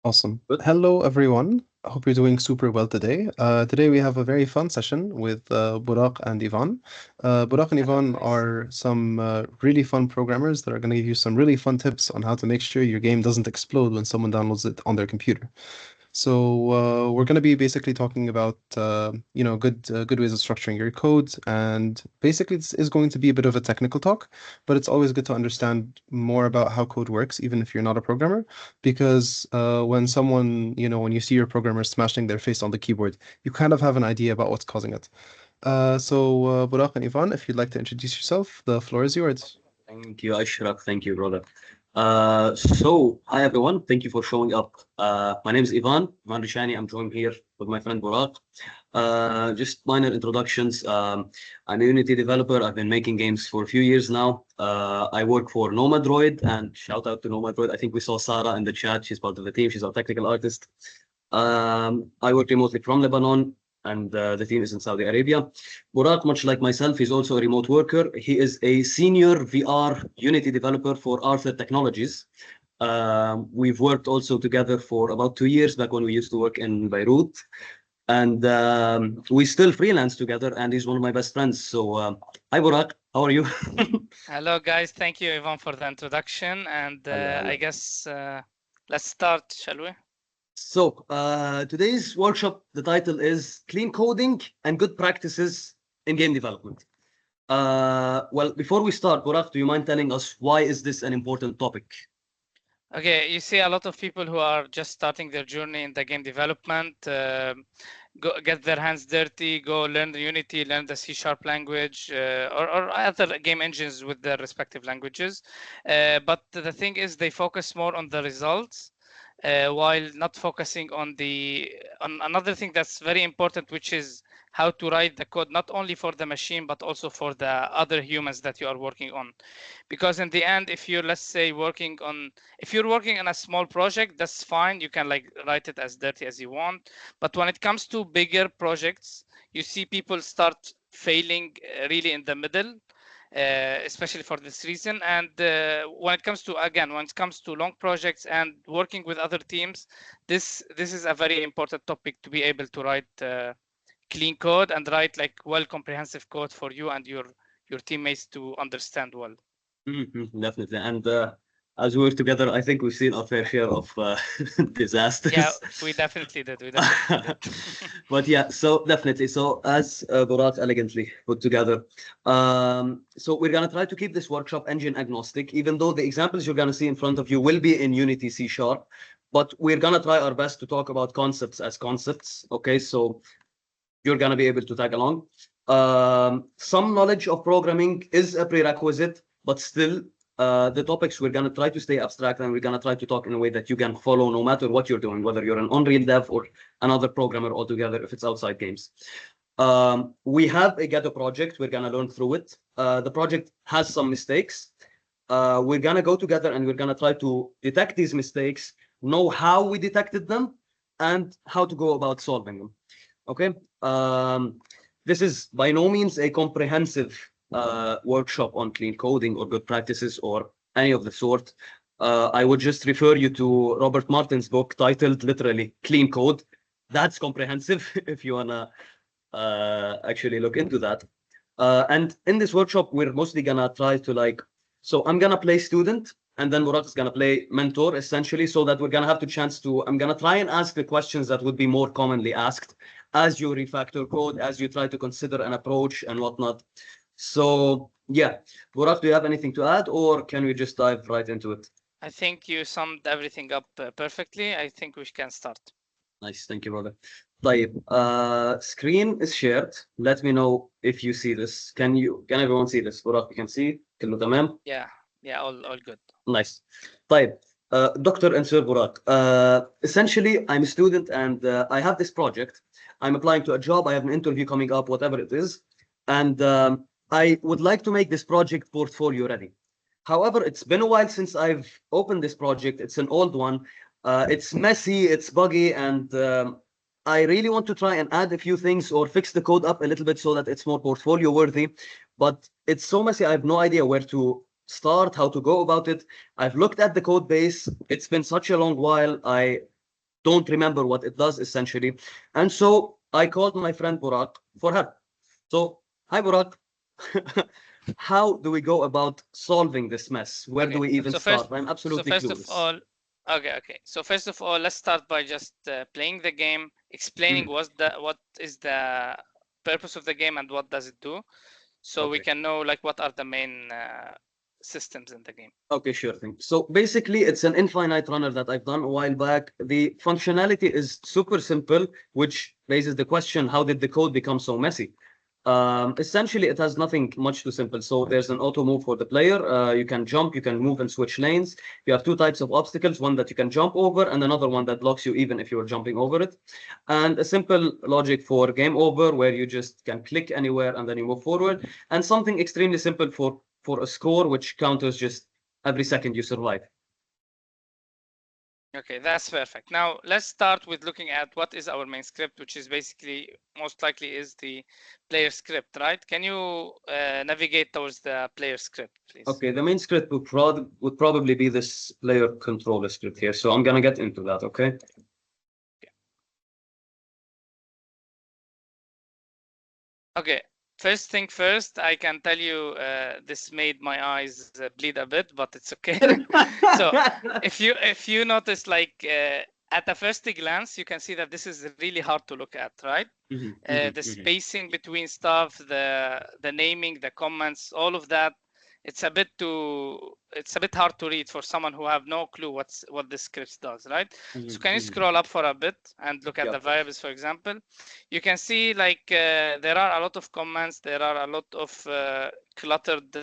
Awesome. Good. Hello, everyone. I hope you're doing super well today. Today we have a very fun session with Buraq and Yvan. Buraq and Hello, Yvan guys. are some really fun programmers that are going to give you some really fun tips on how to make sure your game doesn't explode when someone downloads it on their computer. So we're going to be basically talking about good ways of structuring your code, and basically this is going to be a bit of a technical talk, but it's always good to understand more about how code works, even if you're not a programmer, because when you see your programmer smashing their face on the keyboard, you kind of have an idea about what's causing it. Buraq and Ivan, if you'd like to introduce yourself, the floor is yours. Thank you, Ashraf. Thank you, brother. Hi everyone. Thank you for showing up. My name is Ivan Rishani. I'm joined here with my friend Buraq. Just minor introductions. I'm a Unity developer. I've been making games for a few years now. I work for Nomadroid, and shout out to Nomadroid. I think we saw Sarah in the chat. She's part of the team. She's our technical artist. I work remotely from Lebanon, and the team is in Saudi Arabia. Buraq, much like myself, is also a remote worker. He is a senior VR Unity developer for Arthur Technologies. We've worked also together for about 2 years back when we used to work in Beirut. And we still freelance together, and he's one of my best friends. So, hi, Buraq. How are you? Hello, guys. Thank you, Ivan, for the introduction. And Hello, hello. I guess let's start, shall we? So, today's workshop, the title is Clean Coding and Good Practices in Game Development. Well, before we start, Buraq, do you mind telling us why is this an important topic? Okay, you see a lot of people who are just starting their journey in the game development, go get their hands dirty, go learn the Unity, learn the C# language, or other game engines with their respective languages. But the thing is, they focus more on the results, while not focusing on another thing that's very important, which is how to write the code, not only for the machine, but also for the other humans that you are working on. Because in the end, if you're, let's say, if you're working on a small project, that's fine. You can like write it as dirty as you want. But when it comes to bigger projects, you see people start failing really in the middle, especially for this reason. And when it comes to long projects and working with other teams, this is a very important topic to be able to write clean code and write like well comprehensive code for you and your teammates to understand well. Definitely. And as we work together, I think we've seen our fair share of disasters. Yeah, we definitely did. But yeah, so definitely. So as Buraq elegantly put together, so we're gonna try to keep this workshop engine agnostic, even though the examples you're gonna see in front of you will be in Unity C#. But we're gonna try our best to talk about concepts as concepts. Okay, so you're gonna be able to tag along. Some knowledge of programming is a prerequisite, but still, the topics we're gonna try to stay abstract, and we're gonna try to talk in a way that you can follow no matter what you're doing, whether you're an Unreal dev or another programmer altogether, if it's outside games. We have a ghetto project. We're gonna learn through it. The project has some mistakes. We're gonna go together and we're gonna try to detect these mistakes, know how we detected them, and how to go about solving them. Okay. This is by no means a comprehensive workshop on clean coding or good practices or any of the sort. I would just refer you to Robert Martin's book titled literally Clean Code. That's comprehensive if you wanna actually look into that. And in this workshop, we're mostly gonna try to so I'm gonna play student, and then Buraq is gonna play mentor, essentially, so that we're gonna have the chance to, I'm gonna try and ask the questions that would be more commonly asked as you refactor code, as you try to consider an approach and whatnot. So yeah, Buraq, do you have anything to add, or can we just dive right into it? I think you summed everything up perfectly. I think we can start. Nice, thank you, brother. طيب, screen is shared. Let me know if you see this. Can everyone see this? Buraq, you can see? كله تمام? Yeah, all good. Nice. طيب, Dr. and Sir Buraq, essentially, I'm a student and I have this project. I'm applying to a job. I have an interview coming up, whatever it is. And I would like to make this project portfolio ready. However, it's been a while since I've opened this project. It's an old one. It's messy, it's buggy, and I really want to try and add a few things or fix the code up a little bit so that it's more portfolio worthy. But it's so messy, I have no idea where to start, how to go about it. I've looked at the code base. It's been such a long while. I don't remember what it does essentially. And so I called my friend Buraq for help. So, hi Buraq, how do we go about solving this mess? Where do we even start? I'm absolutely clueless. So first of all, let's start by just playing the game, explaining what is the purpose of the game and what does it do, so we can know like what are the main systems in the game. Okay, sure thing. So basically, it's an infinite runner that I've done a while back. The functionality is super simple, which raises the question, how did the code become so messy? Essentially, it has nothing much too simple. So there's an auto move for the player. You can jump, you can move and switch lanes. You have two types of obstacles, one that you can jump over and another one that blocks you even if you're jumping over it. And a simple logic for game over where you just can click anywhere and then you move forward. And something extremely simple for a score, which counters just every second you survive. Okay, that's perfect. Now let's start with looking at what is our main script, which is basically most likely is the player script, right? Can you navigate towards the player script, please? Okay, the main script would probably be this player controller script here. So I'm gonna get into that, okay? Okay, first thing first, I can tell you this made my eyes bleed a bit, but it's okay. So if you notice, like at a first glance, you can see that this is really hard to look at, right? The spacing between stuff, the naming, the comments, all of that. It's a bit hard to read for someone who have no clue what the script does, right? So can you scroll up for a bit and look at the variables, for example? You can see like there are a lot of comments, there are a lot of cluttered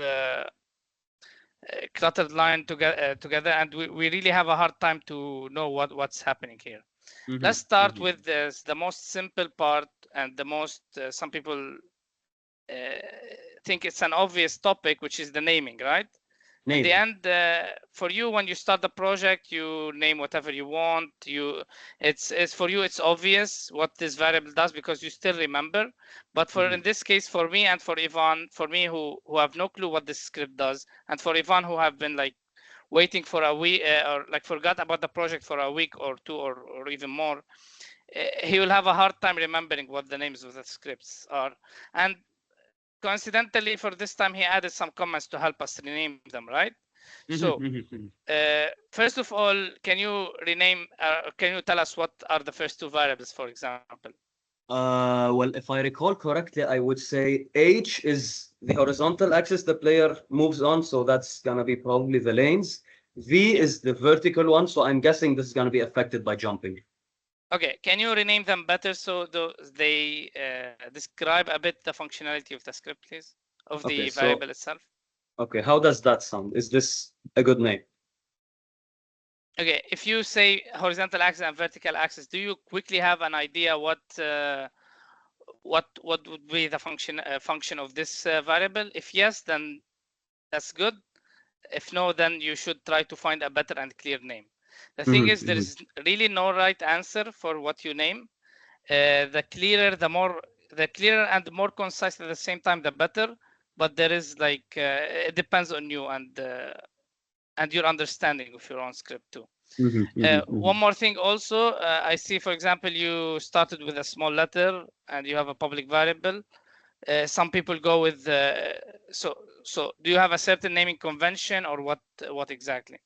line together, and we really have a hard time to know what's happening here. Let's start with the most simple part and the most some people think it's an obvious topic, which is the naming, right? In the end, for you, when you start the project, you name whatever you want. It's for you, it's obvious what this variable does because you still remember. But for in this case, for me and for Yvan, for me who have no clue what this script does, and for Yvan who have been like waiting for a week or like forgot about the project for a week or two or even more, he will have a hard time remembering what the names of the scripts are. And coincidentally, for this time, he added some comments to help us rename them, right? So, first of all, can you rename? Can you tell us what are the first two variables, for example? Well, if I recall correctly, I would say H is the horizontal axis the player moves on, so that's gonna be probably the lanes. V is the vertical one, so I'm guessing this is gonna be affected by jumping. Okay, can you rename them better so they describe a bit the functionality of the script, please, of the variable itself? Okay, how does that sound? Is this a good name? Okay, if you say horizontal axis and vertical axis, do you quickly have an idea what would be the function of this variable? If yes, then that's good. If no, then you should try to find a better and clear name. The thing is, there is really no right answer for what you name. The clearer and more concise at the same time, the better. But there is like it depends on you and your understanding of your own script too. One more thing also, I see, for example, you started with a small letter and you have a public variable. Some people go with so do you have a certain naming convention or what exactly?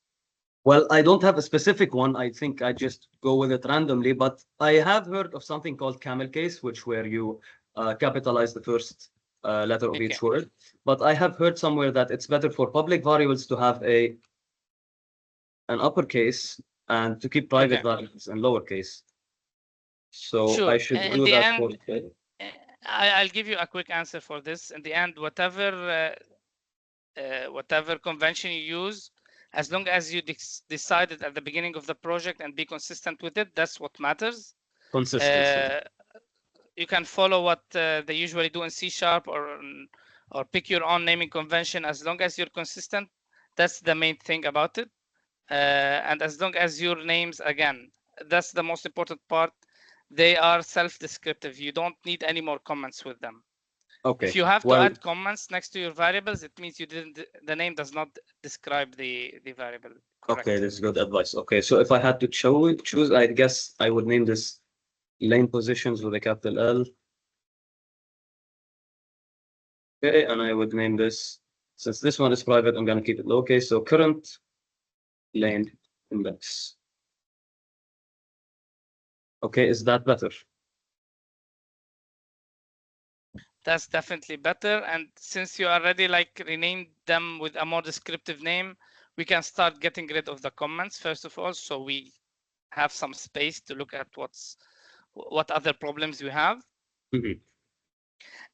Well, I don't have a specific one. I think I just go with it randomly, but I have heard of something called camel case, which where you capitalize the first letter of each word. But I have heard somewhere that it's better for public variables to have an uppercase and to keep private variables in lowercase. So sure. I should do that for I'll give you a quick answer for this. In the end, whatever convention you use, as long as you decided at the beginning of the project and be consistent with it, that's what matters. Consistency. You can follow what they usually do in C# or pick your own naming convention. As long as you're consistent, that's the main thing about it. And as long as your names, again, that's the most important part. They are self-descriptive. You don't need any more comments with them. Okay. If you have to Well, add comments next to your variables, it means you didn't. The name does not describe the variable correctly. okay, this is good advice. Okay, so if I had to choose, I guess I would name this lane positions with a capital L. Okay, and I would name this, since this one is private, I'm going to keep it lowercase. So current lane index. Okay, is that better? That's definitely better. And since you already like renamed them with a more descriptive name, we can start getting rid of the comments first of all, so we have some space to look at what other problems we have. Mhm.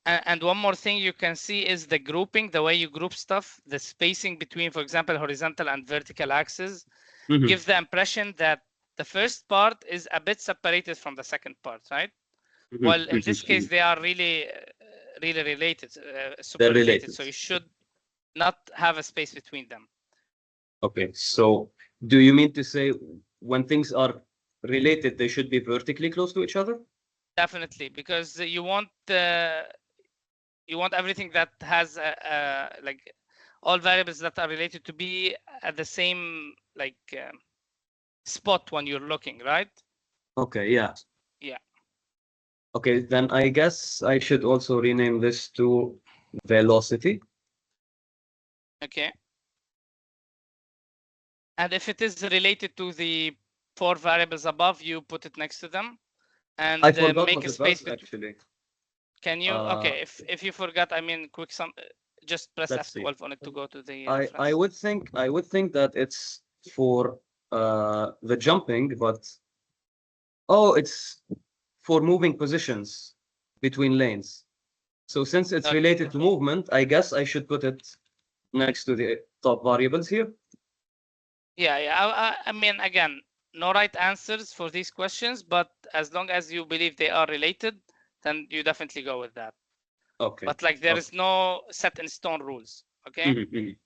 And one more thing you can see is the grouping, the way you group stuff, the spacing between, for example, horizontal and vertical axes, Mhm. gives the impression that the first part is a bit separated from the second part, right? Mhm. Well, in this Mhm. case, they are really related, super They're related. related. So you should not have a space between them. Okay, so do you mean to say when things are related, they should be vertically close to each other? Definitely, because you want everything that has like all variables that are related to be at the same like spot when you're looking, right? Okay, yeah. Yeah. Okay, then I guess I should also rename this to velocity. Okay. And if it is related to the 4 variables above, you put it next to them, and I forgot make what a it space was actually. Can you? Okay, if you forgot, I mean, quick just press Let's see. F12 on it to go to the I reference. would think that it's for the jumping, but oh, it's for moving positions between lanes. So since it's Okay. related to movement, I guess I should put it next to the top variables here. Yeah, yeah. I mean, again, no right answers for these questions, but as long as you believe they are related, then you definitely go with that. Okay. But like, there Okay. is no set in stone rules. Okay.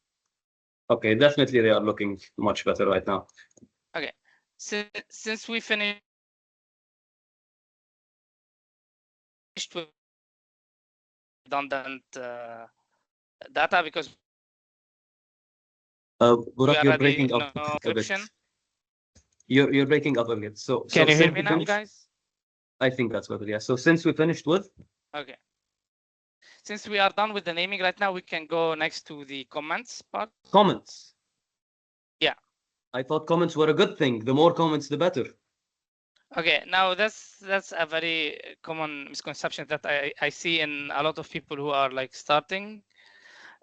Okay, definitely they are looking much better right now. Okay. Since we finished with redundant data because we Buraq, you're already breaking know up a bit. description. You're breaking up a bit. So Can you hear since me we now, finished, guys? I think that's better. Yeah. So since we finished with Okay. Since we are done with the naming right now, we can go next to the comments part. comments. Yeah. I thought comments were a good thing. The more comments, the better. Okay, now that's a very common misconception that I see in a lot of people who are like starting.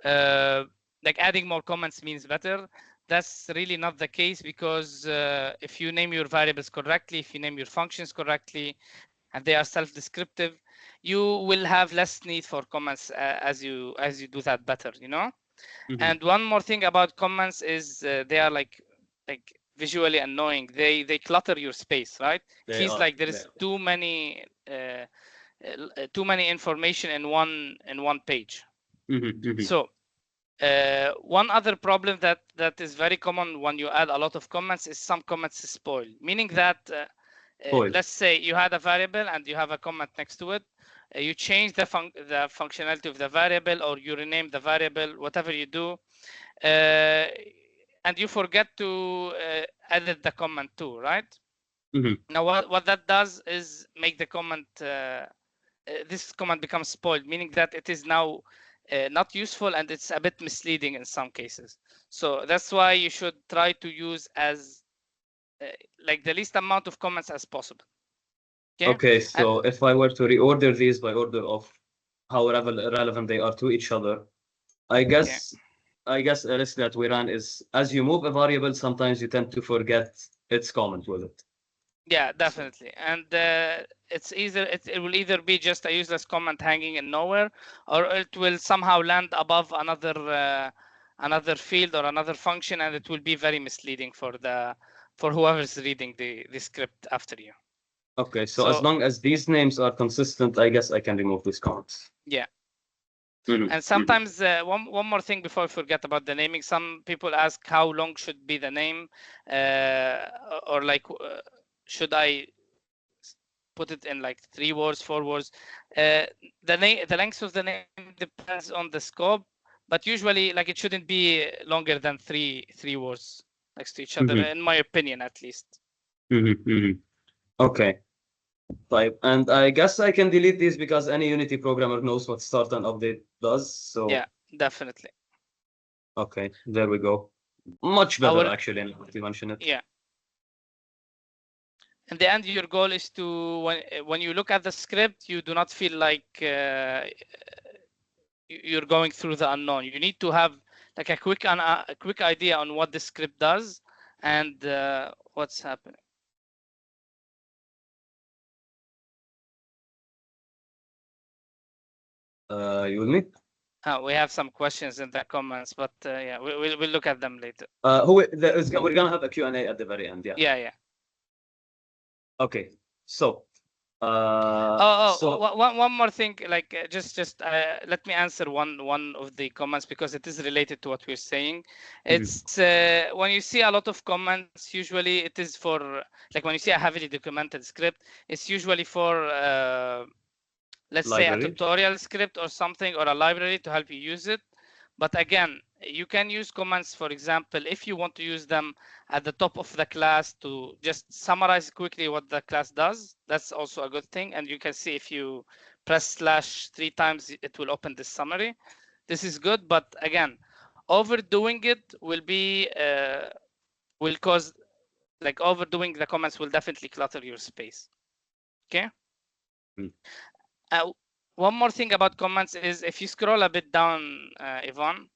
Like adding more comments means better. That's really not the case, because if you name your variables correctly, if you name your functions correctly, and they are self-descriptive, you will have less need for comments as you do that better, you know. And one more thing about comments is they are like visually annoying. They clutter your space, right? It feels like there is too many information in one page. So one other problem that is very common when you add a lot of comments is some comments spoil, meaning that let's say you had a variable and you have a comment next to it. You change the functionality of the variable, or you rename the variable, whatever you do, and you forget to edit the comment too, right? Now what that does is make the comment this comment becomes spoiled, meaning that it is now not useful, and it's a bit misleading in some cases. So that's why you should try to use as like the least amount of comments as possible. Okay, so if I were to reorder these by order of how relevant they are to each other, I guess a risk that we run is, as you move a variable, sometimes you tend to forget its comment with it. Yeah, definitely. And it will either be just a useless comment hanging in nowhere, or it will somehow land above another field or another function, and it will be very misleading for whoever's reading the script after you. Okay, so as long as these names are consistent, I guess I can remove these comments. Yeah. And sometimes one more thing before I forget about the naming, some people ask how long should be the name, or like should I put it in like 3 words, 4 words. The length of the name depends on the scope, but usually like it shouldn't be longer than three words next to each other, in my opinion, at least. Okay. Type, and I guess I can delete these because any Unity programmer knows what start and update does. So yeah, definitely. Okay, there we go. Much better actually, now that you mention it. Yeah. In the end, your goal is to when you look at the script, you do not feel like you're going through the unknown. You need to have like a quick idea on what the script does and what's happening. You with me? We have some questions in the comments, but yeah, we'll look at them later. We're gonna have a Q&A at the very end. Yeah. Yeah. Okay. So. One more thing, like just let me answer one of the comments because it is related to what we're saying. It's when you see a lot of comments, usually it is for like when you see a heavily documented script, it's usually for let's say a tutorial script or something, or a library to help you use it. But again, you can use comments, for example, if you want to use them at the top of the class to just summarize quickly what the class does. That's also a good thing. And you can see if you press / 3 times, it will open this summary. This is good. But again, overdoing it will cause, like overdoing the comments will definitely clutter your space. Okay. One more thing about comments is if you scroll a bit down, Yvan,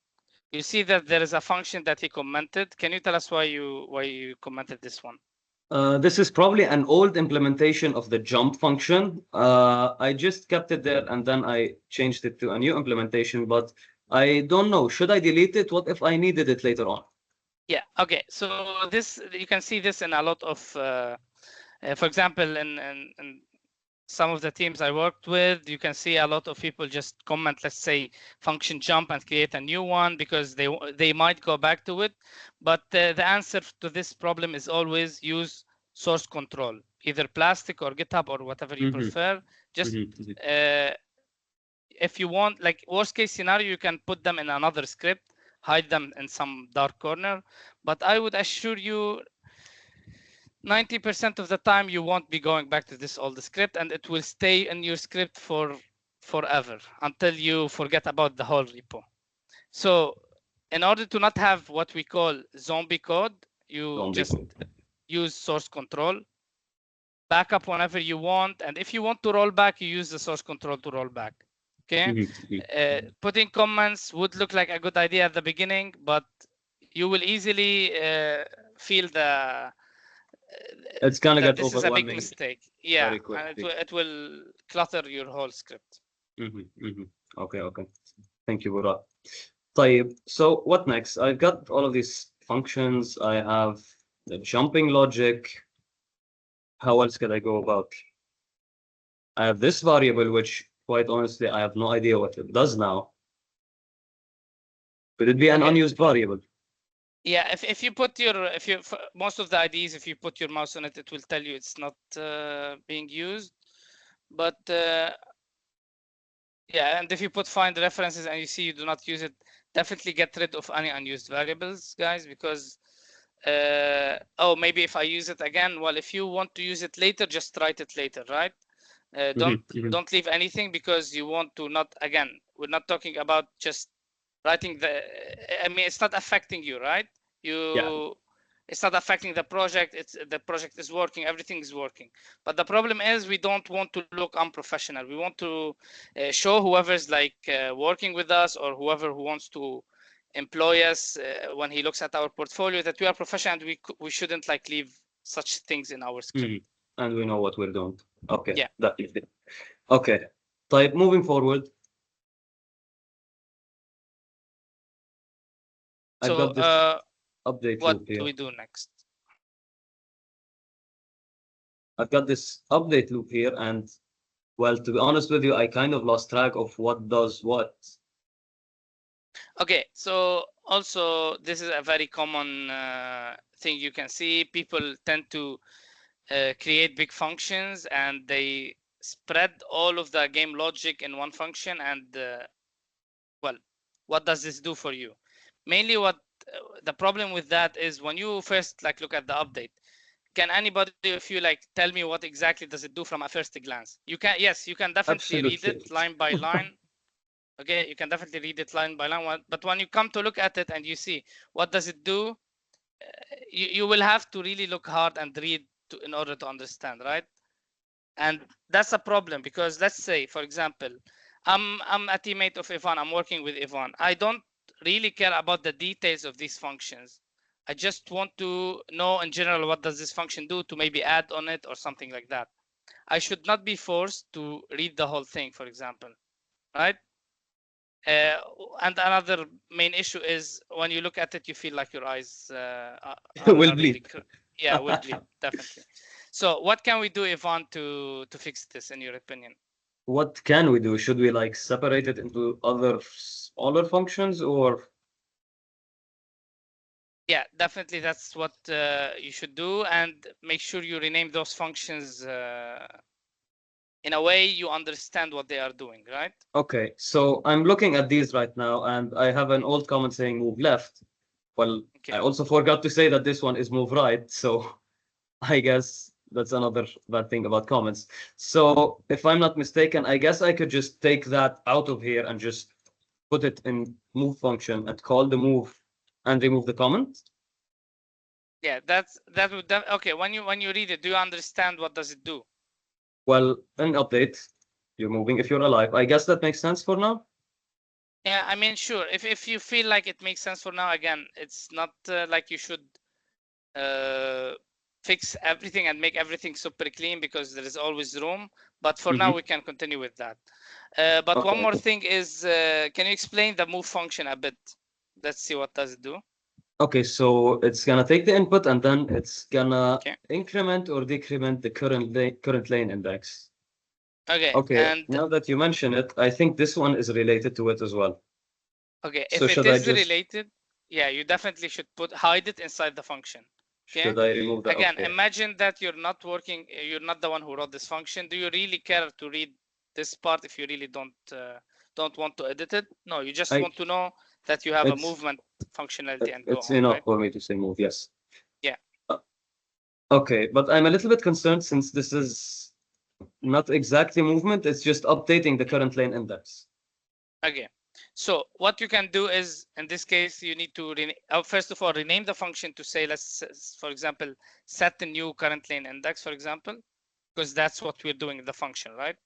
you see that there is a function that he commented. Can you tell us why you commented this one? This is probably an old implementation of the jump function. I just kept it there and then I changed it to a new implementation, but I don't know. Should I delete it? What if I needed it later on? Yeah. Okay. So this, you can see this in a lot of, for example, in some of the teams I worked with, you can see a lot of people just comment, let's say, function jump and create a new one because they might go back to it. But the answer to this problem is always use source control, either Plastic or GitHub or whatever you prefer. Just if you want, like worst case scenario, you can put them in another script, hide them in some dark corner. But I would assure you 90% of the time you won't be going back to this old script, and it will stay in your script for forever until you forget about the whole repo. So in order to not have what we call zombie code, you just use source control, backup whenever you want, and if you want to roll back, you use the source control to roll back. Okay. Putting comments would look like a good idea at the beginning, but you will easily feel it's gonna get this overwhelming. Is a big mistake. Yeah, and it will clutter your whole script. Okay. Thank you, Buraq. So what next? I've got all of these functions. I have the jumping logic. How else could I go about? I have this variable, which quite honestly, I have no idea what it does now. Could it be an unused variable? Yeah, if you put your most of the IDs, if you put your mouse on it, it will tell you it's not being used. But yeah, and if you put find references and you see you do not use it, definitely get rid of any unused variables, guys, because maybe if I use it again, well, if you want to use it later, just write it later, right? Don't leave anything, because you want to not, again, we're not talking about just writing I mean, it's not affecting you, right? It's not affecting the project. The project is working, everything is working. But the problem is we don't want to look unprofessional. We want to show whoever's like working with us, or whoever who wants to employ us when he looks at our portfolio, that we are professional, and we shouldn't like leave such things in our script. And we know what we're doing. Okay. Yeah. Definitely. Okay. Moving forward. I've got this update what loop here. do we do next? I've got this update loop here, and well, to be honest with you, I kind of lost track of what does what. Okay, so also this is a very common thing you can see. People tend to create big functions, and they spread all of the game logic in one function. And well, what does this do for you? Mainly what the problem with that is, when you first like look at the update, can anybody of you like tell me what exactly does it do from a first glance? You can, yes, you can definitely read Absolutely. it line by line. Okay, you can definitely read it line by line, but when you come to look at it and you see what does it do, you will have to really look hard and read in order to understand, right? And that's a problem, because let's say, for example, I'm a teammate of Yvan. I'm working with Yvan. I don't really care about the details of these functions. I just want to know in general, what does this function do, to maybe add on it or something like that. I should not be forced to read the whole thing, for example, right? And another main issue is, when you look at it, you feel like your eyes Will are really, bleed. yeah, will bleed, definitely. So what can we do, Yvan, to fix this, in your opinion? What can we do? Should we like separate it into other smaller functions, or Yeah, definitely that's what you should do, and make sure you rename those functions in a way you understand what they are doing, right? okay, so I'm looking at these right now, and I have an old comment saying move left. Well, Okay. I also forgot to say that this one is move right, so I guess that's another bad thing about comments. So if I'm not mistaken, I guess I could just take that out of here and just put it in move function and call the move and remove the comment. Yeah, that would okay. When you read it, do you understand what does it do? Well, an update, you're moving if you're alive. I guess that makes sense for now. Yeah, I mean, sure. If you feel like it makes sense for now, again, it's not like you should fix everything and make everything super clean, because there is always room. But for now, we can continue with that. But one Okay. more thing is, can you explain the move function a bit? Let's see, what does it do? Okay, so it's gonna take the input and then it's gonna Okay. increment or decrement the current lane index. Okay. Okay, And now that you mention it, I think this one is related to it as well. okay, So if it should I is just related, yeah, you definitely should hide it inside the function. Okay. should I remove that? Again, Okay. imagine that you're not working, you're not the one who wrote this function. Do you really care to read this part if you really don't want to edit it? No, you just I want to know that you have a it's movement functionality and go it's on, enough right? for me to say move, yes. Yeah. Okay, but I'm a little bit concerned since this is not exactly movement, it's just updating the current lane index. Okay. So what you can do is, in this case, you need to first of all rename the function to say, let's, for example, set the new current lane index, for example, because that's what we're doing in the function, right?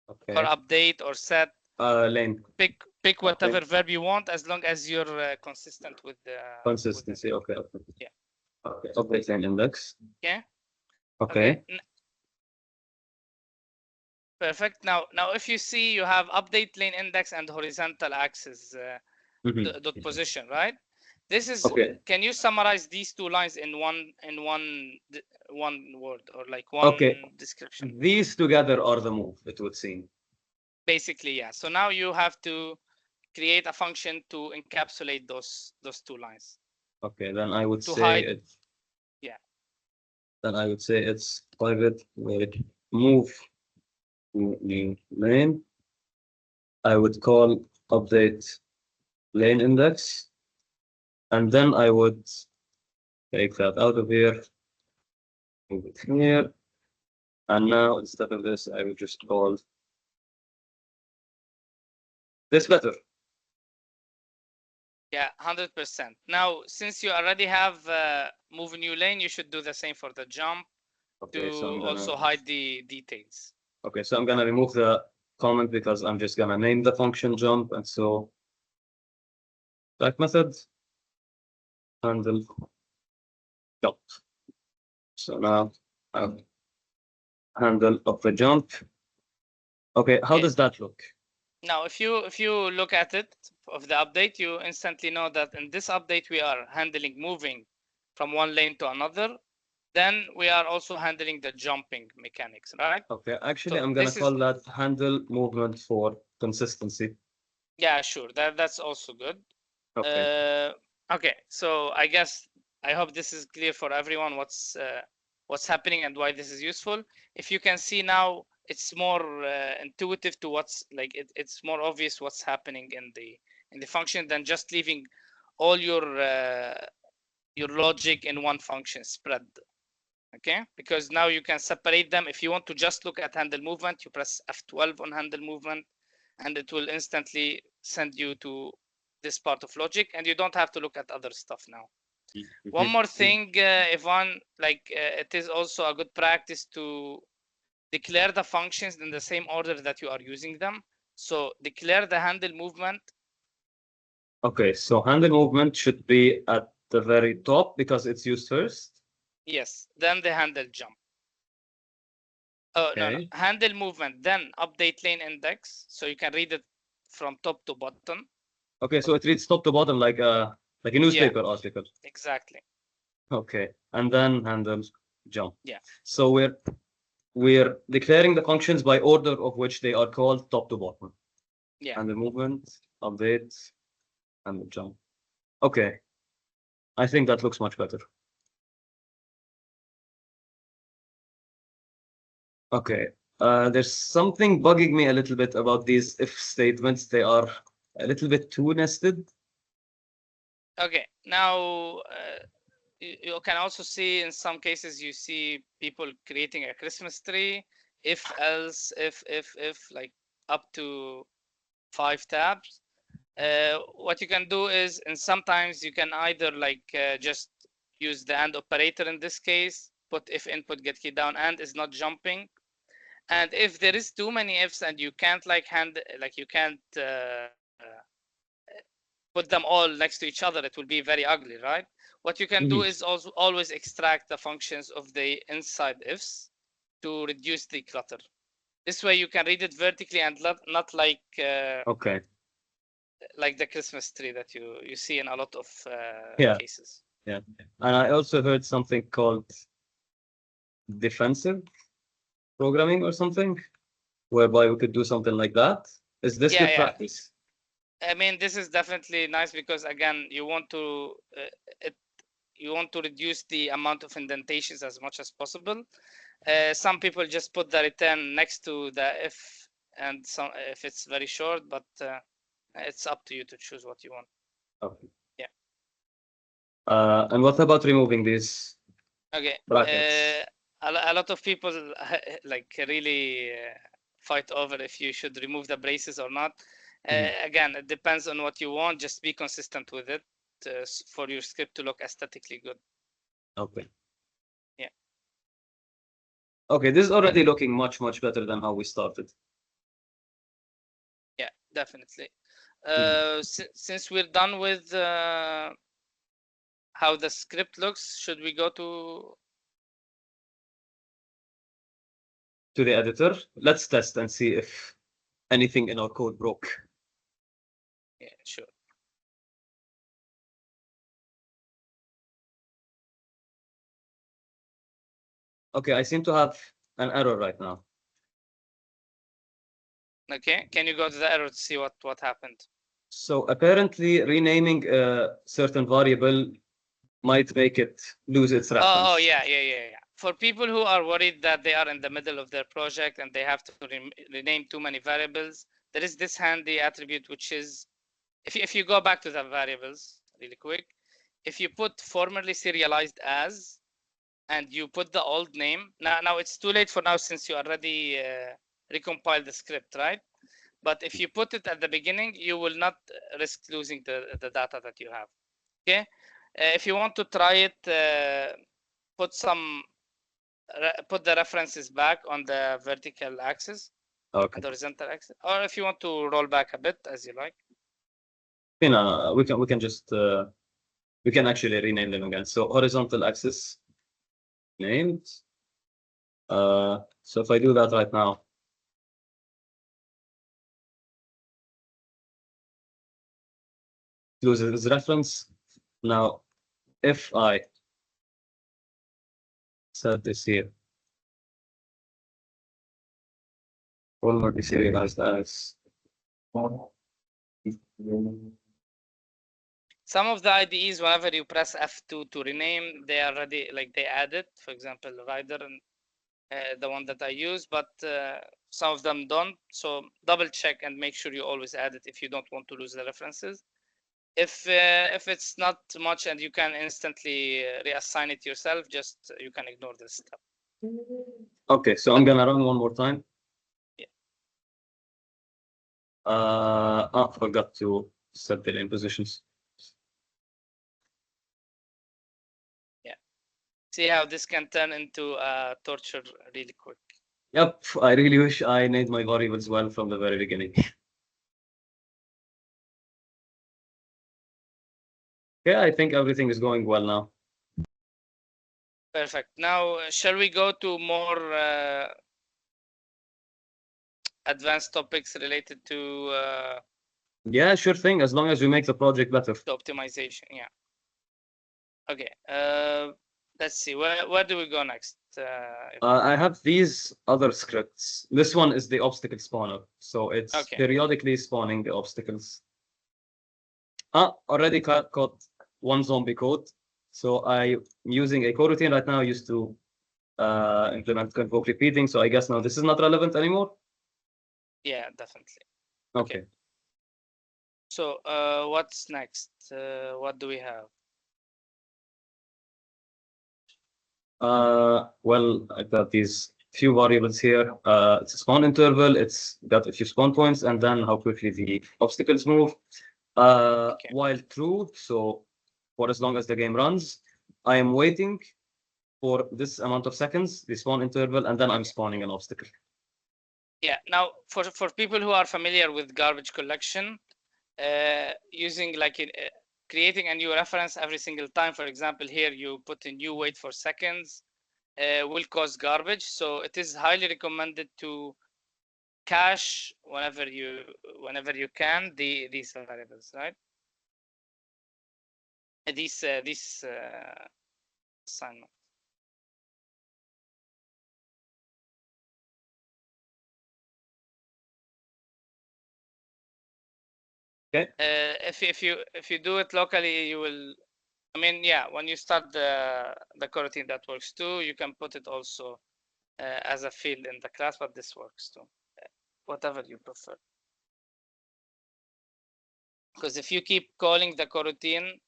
Okay. Or update or set. Lane Pick whatever verb you want, as long as you're consistent with the consistency. with the, Okay. Yeah. Okay. Update lane index. Yeah. Okay. Perfect. Now if you see, you have update lane index and horizontal axis dot position, right? This is Okay. Can you summarize these two lines in one word, or like one description? These together are the move, it would seem. Basically, yeah. So now you have to create a function to encapsulate those two lines. Okay, then I would To say hide. it's Yeah. then I would say it's private with move new lane. I would call update lane index, and then I would take that out of here, move it here, and now instead of this, I would just call this letter. Yeah, 100%. Now, since you already have move new lane, you should do the same for the jump Okay, so to also hide the details. okay, so I'm gonna remove the comment because I'm just gonna name the function jump, and so that method handle jump. So now I'll handle of the jump. Okay, how does that look? Now, if you look at it of the update, you instantly know that in this update we are handling moving from one lane to another. Then we are also handling the jumping mechanics, right? Okay, actually, So I'm gonna call that handle movement for consistency. Yeah, sure. That's also good. Okay. Okay. So I hope this is clear for everyone. what's happening and why this is useful. If you can see now, it's more intuitive to what's like it's more obvious what's happening in the function than just leaving all your logic in one function spread. Okay, because now you can separate them. If you want to just look at handle movement, you press F12 on handle movement, and it will instantly send you to this part of logic, and you don't have to look at other stuff now. One more thing, Yvan, like it is also a good practice to declare the functions in the same order that you are using them. So declare the handle movement. Okay, so handle movement should be at the very top because it's used first. Yes, then the handle jump. Oh, no, handle movement, then update lane index. So you can read it from top to bottom. Okay, so it reads top to bottom like a newspaper article. Exactly. Okay, and then handle jump. Yeah. So we're declaring the functions by order of which they are called top to bottom. Yeah. And the movement, update, and the jump. Okay. I think that looks much better. Okay. There's something bugging me a little bit about these if statements. They are a little bit too nested. Okay. Now, you can also see in some cases you see people creating a Christmas tree, if else, if, like up to 5 tabs. What you can do is, and sometimes you can either like just use the AND operator in this case, put if input get key down and is not jumping. And if there is too many ifs and you can't you can't put them all next to each other, it will be very ugly, right? What you can do is also always extract the functions of the inside ifs to reduce the clutter. This way you can read it vertically and not like okay, like the Christmas tree that you see in a lot of cases. Yeah, and I also heard something called defensive programming or something, whereby we could do something like that. Is this good practice? I mean, this is definitely nice because again, you want to reduce the amount of indentations as much as possible. Some people just put the return next to the if, and some if it's very short, but it's up to you to choose what you want. Okay. Yeah. And what about removing these brackets? A lot of people like really fight over if you should remove the braces or not. Again, it depends on what you want. Just be consistent with it for your script to look aesthetically good. Okay. Yeah. Okay, this is already looking much better than how we started. Yeah, definitely. Since we're done with how the script looks, should we go to the editor? Let's test and see if anything in our code broke. Yeah, sure. Okay, I seem to have an error right now. Okay, can you go to the error to see what happened? So apparently renaming a certain variable might make it lose its reference. Oh yeah. For people who are worried that they are in the middle of their project and they have to rename too many variables, there is this handy attribute, which is if you go back to the variables really quick, if you put formerly serialized as and you put the old name, now it's too late for now since you already recompiled the script, right? But if you put it at the beginning, you will not risk losing the data that you have. Okay. If you want to try it, put the references back on the vertical axis, okay, the horizontal axis, or if you want to roll back a bit, as you like. No, we can just we can actually rename them again. So horizontal axis named. So if I do that right now, loses reference. Now, if I set this here, formerly serialized as. Some of the IDEs, whenever you press F2 to rename, they already like they add it. For example, Rider and the one that I use, but some of them don't. So double check and make sure you always add it if you don't want to lose the references. If it's not much and you can instantly reassign it yourself, just you can ignore this step. Okay, so I'm gonna run one more time. Yeah. Forgot to set the lane positions. Yeah. See how this can turn into torture really quick. Yep, I really wish I named my variables well from the very beginning. Yeah, I think everything is going well now. Perfect. Now, shall we go to more advanced topics related to Yeah, sure thing, as long as we make the project better. the optimization? Yeah. Okay. Let's see. Where do we go next? I have these other scripts. This one is the obstacle spawner, so it's Okay. periodically spawning the obstacles. Already caught one zombie code. So I'm using a coroutine right now. I used to implement convoke repeating. So I guess now this is not relevant anymore. Yeah, definitely. Okay. So what's next? What do we have? Well, I've got these few variables here. It's a spawn interval. It's got a few spawn points, and then how quickly the obstacles move. Okay. While true, so for as long as the game runs, I am waiting for this amount of seconds, the spawn interval, and then I'm spawning an obstacle. Yeah. Now, for people who are familiar with garbage collection, using like creating a new reference every single time. For example, here you put a new wait for seconds will cause garbage. So it is highly recommended to cache whenever you can these variables, right? These assignments. Okay. If you do it locally, you will. I mean, yeah, when you start the coroutine, that works too. You can put it also as a field in the class, but this works too. Whatever you prefer. Because if you keep calling the coroutine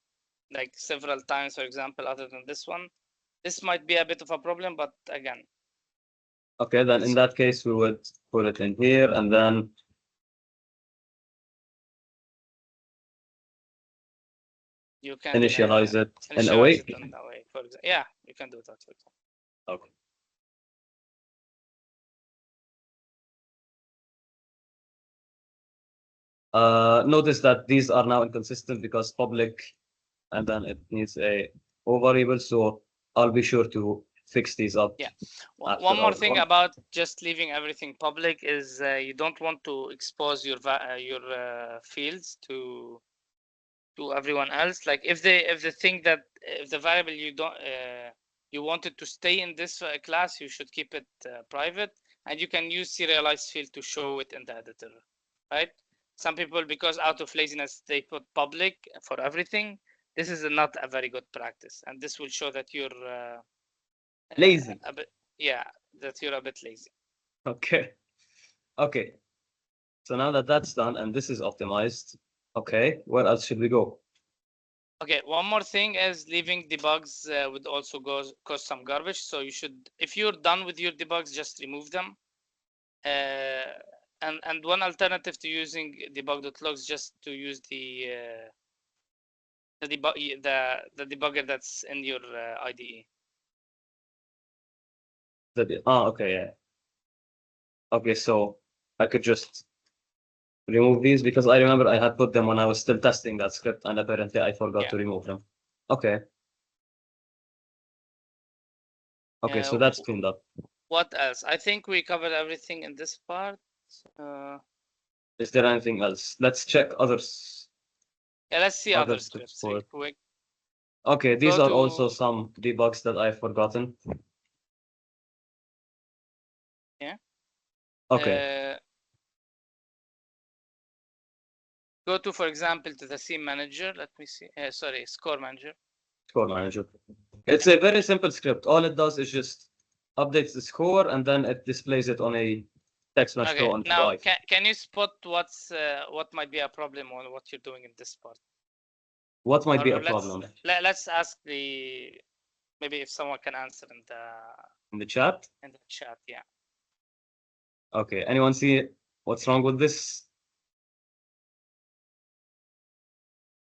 like several times, for example, other than this one, this might be a bit of a problem. But again. Okay, then in that case, we would put it in here, and then You can initialize it and initialize await. it and await. For example, yeah, you can do that. For example. Okay. Notice that these are now inconsistent because public, and then it needs a O variable. So I'll be sure to fix these up. Yeah. One more thing about just leaving everything public is you don't want to expose your fields to everyone else. Like if the thing that if the variable you don't you wanted to stay in this class, you should keep it private, and you can use serialized field to show it in the editor, right? Some people, because out of laziness, they put public for everything. This is not a very good practice, and this will show that you're lazy. A bit, yeah, that you're a bit lazy. Okay. Okay. So now that that's done and this is optimized, okay, where else should we go? Okay, one more thing is leaving debugs would also cause some garbage. So you should, if you're done with your debugs, just remove them. And one alternative to using debug.logs, just to use the debugger that's in your IDE. Okay, yeah. Okay, so I could just remove these because I remember I had put them when I was still testing that script, and apparently I forgot to remove them. Okay. Okay, so that's cleaned up. What else? I think we covered everything in this part. Is there anything else? Let's check others. Yeah, let's see other scripts real quick. Okay, these are also some debugs that I've forgotten. Yeah. Okay. go to, for example, to the scene manager. Let me see. Sorry, score manager. Score manager. It's a very simple script. All it does is just updates the score and then it displays it on a text mesh Okay. flow on Now, UI. can you spot what might be a problem on what you're doing in this part? What might be a Or problem? let's ask maybe if someone can answer in In the chat? chat. Yeah. Okay. Anyone see what's wrong with this?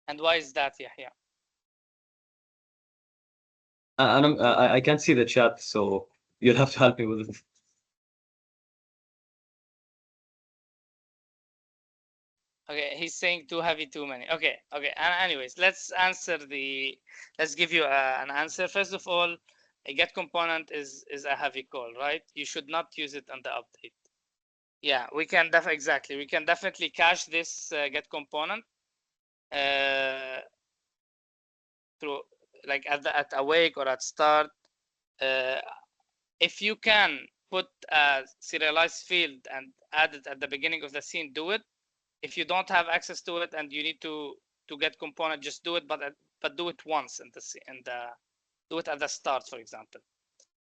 And why is that? Yeah. I can't see the chat, so you'll have to help me with it. Okay, he's saying too heavy, too many. Okay. Anyways, let's give you an answer. First of all, a get component is a heavy call, right? You should not use it on the update. Yeah, we can exactly. We can definitely cache this get component through like at awake or at start. If you can put a serialized field and add it at the beginning of the scene, do it. If you don't have access to it and you need to get component, just do it, but do it once do it at the start, for example.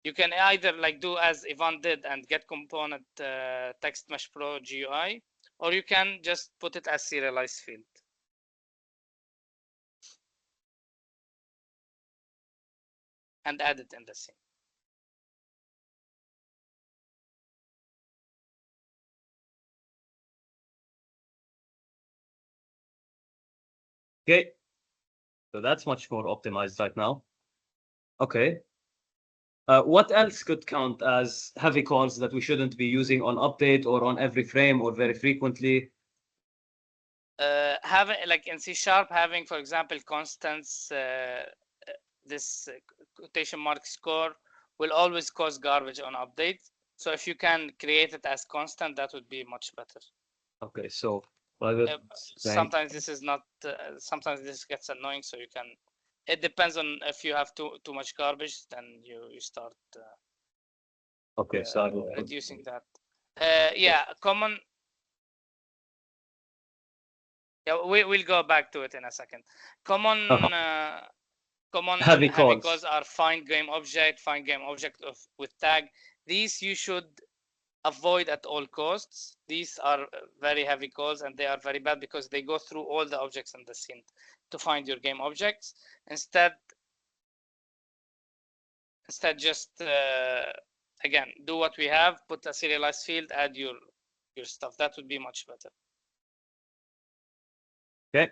You can either like do as Yvan did and get component text mesh pro GUI, or you can just put it as serialized field. And add it in the scene. Okay. So that's much more optimized right now. Okay. What else could count as heavy calls that we shouldn't be using on update or on every frame or very frequently? Having like in C#, having, for example, constants, this quotation mark score will always cause garbage on updates. So if you can create it as constant, that would be much better. Okay, so sometimes this is not. Sometimes this gets annoying. So you can. It depends on if you have too much garbage, then you start. Okay, so reducing that. Yeah, common. Yeah, we'll go back to it in a second. Common heavy calls are find game object with tag. These you should avoid at all costs. These are very heavy calls and they are very bad because they go through all the objects in the scene to find your game objects. Instead just again do what we have, put a serialized field, add your stuff. That would be much better. Okay.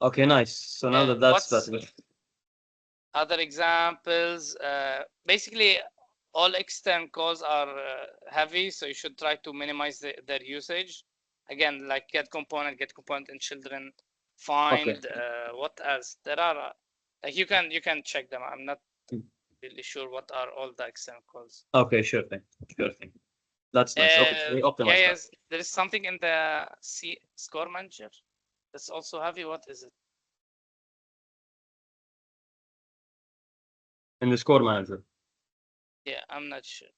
Okay, nice. So now that's better. Other examples, basically all external calls are heavy, so you should try to minimize their usage. Again, like get component in children, find. What else? There are like you can check them. I'm not really sure what are all the external calls. Okay, sure thing. That's nice. Okay, we optimize yes, there is something in the score manager that's also heavy. What is it? In the score manager. Yeah, I'm not sure.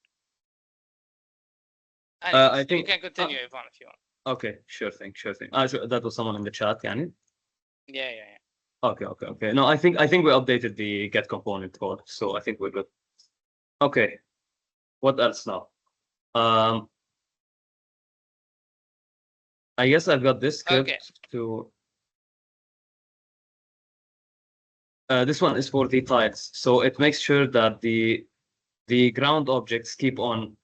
Anyways, I think you can continue, Yvan, if you want. Okay, sure thing. That was someone in the chat, yani? Yeah. Okay. No, I think we updated the get component code, so I think we're good. Okay. What else now? I guess I've got this script to. This one is for the tiles, so it makes sure that the ground objects keep on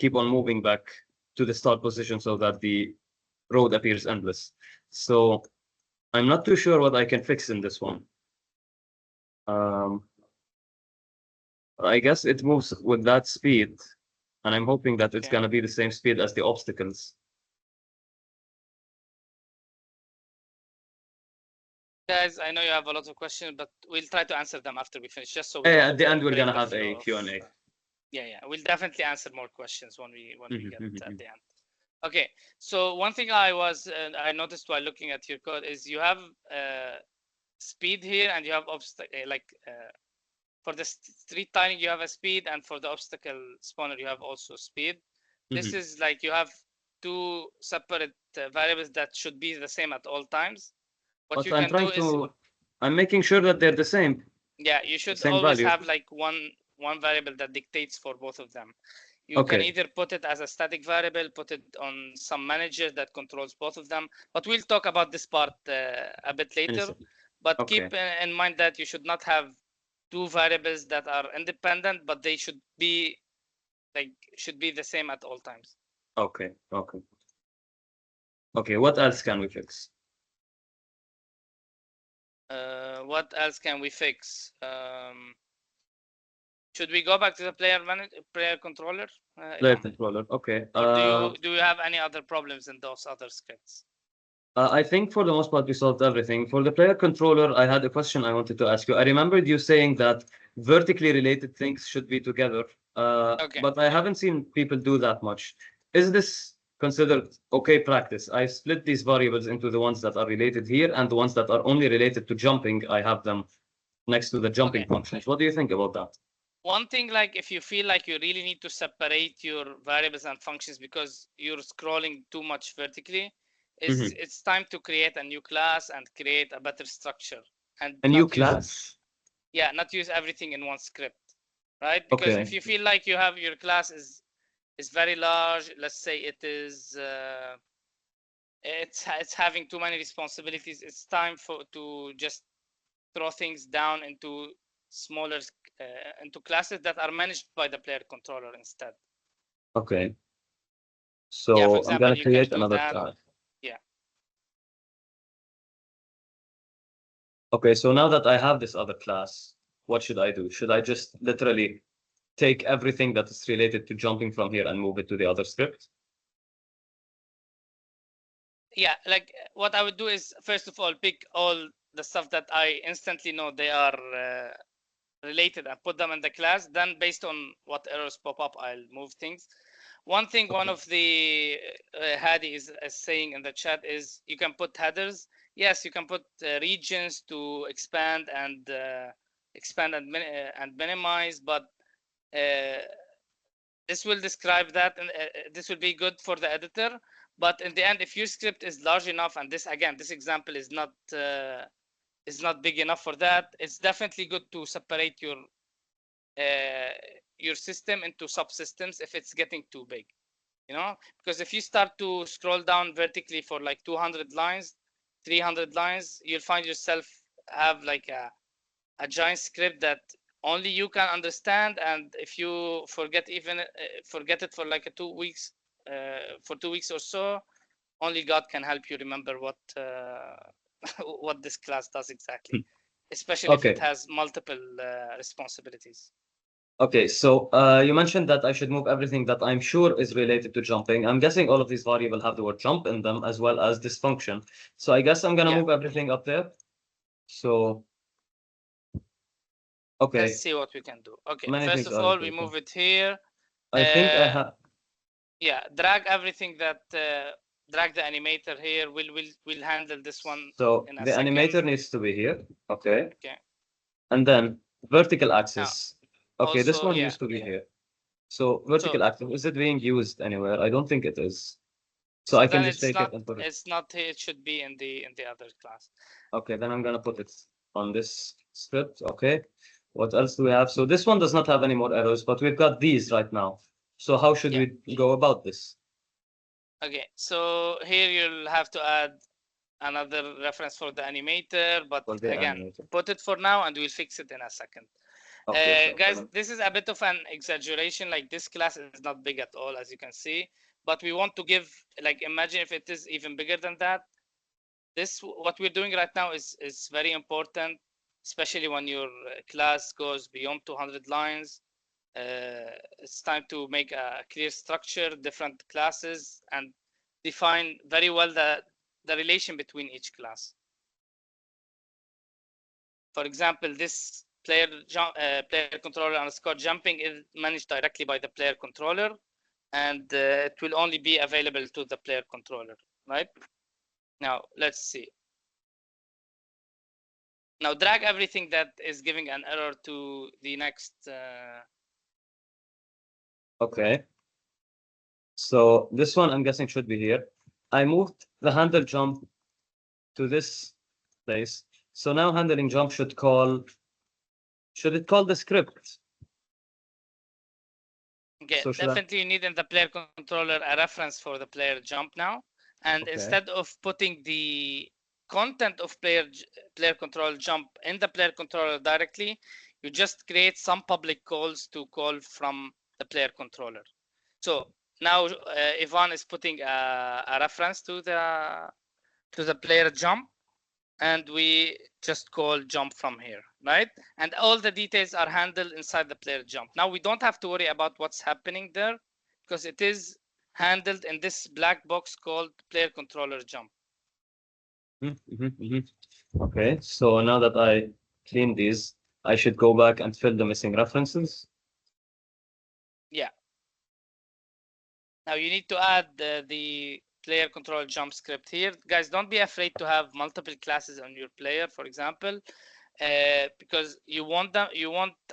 moving back to the start position so that the road appears endless. So I'm not too sure what I can fix in this one. I guess it moves with that speed, and I'm hoping that it's gonna be the same speed as the obstacles. Guys, I know you have a lot of questions, but we'll try to answer them after we finish, just so at the end we're gonna have a Q&A. Yeah, we'll definitely answer more questions when we get at the end. Okay, so one thing I noticed while looking at your code is you have speed here and you have for the street tiling you have a speed, and for the obstacle spawner you have also speed. This is like you have two separate variables that should be the same at all times. What But you I'm can trying do is, to, I'm making sure that they're the same. yeah, you should same always value. have like one variable that dictates for both of them. You can either put it as a static variable, put it on some manager that controls both of them. But we'll talk about this part a bit later. But keep in mind that you should not have two variables that are independent, but they should be the same at all times. Okay. What else can we fix? What else can we fix? Should we go back to the player controller? Player controller. Okay. Or do you have any other problems in those other scripts? I think for the most part we solved everything. For the player controller, I had a question I wanted to ask you. I remembered you saying that vertically related things should be together, but I haven't seen people do that much. Is this considered okay practice? I split these variables into the ones that are related here and the ones that are only related to jumping. I have them next to the jumping functions. What do you think about that? One thing, like if you feel like you really need to separate your variables and functions because you're scrolling too much vertically, is it's time to create a new class and create a better structure. And a new class? Yeah, not use everything in one script, right? Because if you feel like you have your class is very large, let's say it is it's having too many responsibilities, it's time to just throw things down into smaller into classes that are managed by the player controller instead. Okay. So yeah, example, I'm gonna create another class. Yeah. Okay, so now that I have this other class, what should I do? Should I just literally take everything that is related to jumping from here and move it to the other script? Yeah, like what I would do is first of all pick all the stuff that I instantly know they are related and put them in the class. Then based on what errors pop up, I'll move things. One thing one of the Hadi is saying in the chat is you can put headers. Yes, you can put regions to expand and minimize, but this will describe that, and this will be good for the editor. But in the end, if your script is large enough, and this example is not big enough for that, it's definitely good to separate your system into subsystems if it's getting too big, because if you start to scroll down vertically for like 200 lines, 300 lines, you'll find yourself have like a giant script that only you can understand, and if you forget it for like 2 weeks, for 2 weeks or so, only God can help you remember what what this class does exactly, especially if it has multiple responsibilities. Okay, so you mentioned that I should move everything that I'm sure is related to jumping. I'm guessing all of these variables have the word jump in them as well as this function. So I guess I'm gonna move everything up there. So okay, let's see what we can do. Okay, first of all, we move it here. I think I have. Yeah, drag everything that drag the animator here. We'll handle this one. So in a the second. animator needs to be here. Okay. And then vertical axis. Okay, this one used to be here. So vertical axis, is it being used anywhere? I don't think it is. So I can just take it and put it. It's not here. It should be in the other class. Okay, then I'm gonna put it on this script. Okay. What else do we have? So this one does not have any more errors, but we've got these right now. So how should we go about this? Okay, so here you'll have to add another reference for the animator, but again, put it for now and we'll fix it in a second. Okay, guys, this is a bit of an exaggeration. Like this class is not big at all, as you can see, but we want to give, like, imagine if it is even bigger than that. This, what we're doing right now is very important, especially when your class goes beyond 200 lines. It's time to make a clear structure, different classes, and define very well the relation between each class. For example, this player controller underscore jumping is managed directly by the player controller, and it will only be available to the player controller, right? Now, let's see. Now, drag everything that is giving an error to the next. Okay. So this one, I'm guessing, should be here. I moved the handle jump to this place. So now handling jump should it call the script? Okay, So should I? definitely you need in the player controller a reference for the player jump now. And Okay. instead of putting the content of player control jump in the player controller directly, you just create some public calls to call from the player controller. So now Yvan is putting a reference to the player jump, and we just call jump from here, right? And all the details are handled inside the player jump. Now we don't have to worry about what's happening there because it is handled in this black box called player controller jump. Okay, so now that I clean these, I should go back and fill the missing references. Yeah. Now you need to add the player control jump script here. Guys, don't be afraid to have multiple classes on your player, for example, because you want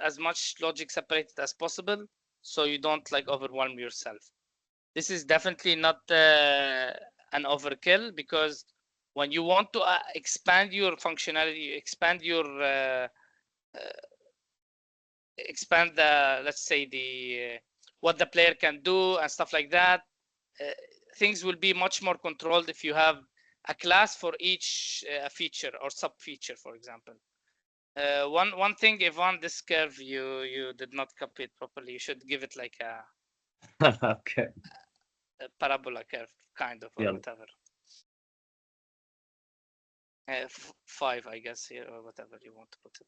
as much logic separated as possible, so you don't like overwhelm yourself. This is definitely not an overkill, because when you want to expand your functionality, expand the, let's say, the what the player can do and stuff like that, things will be much more controlled if you have a class for each feature or sub feature, for example. One thing, Yvan, this curve you did not copy it properly. You should give it like Okay. a parabola curve, kind of, or Yeah. whatever. 5, I guess, here, or whatever you want to put it.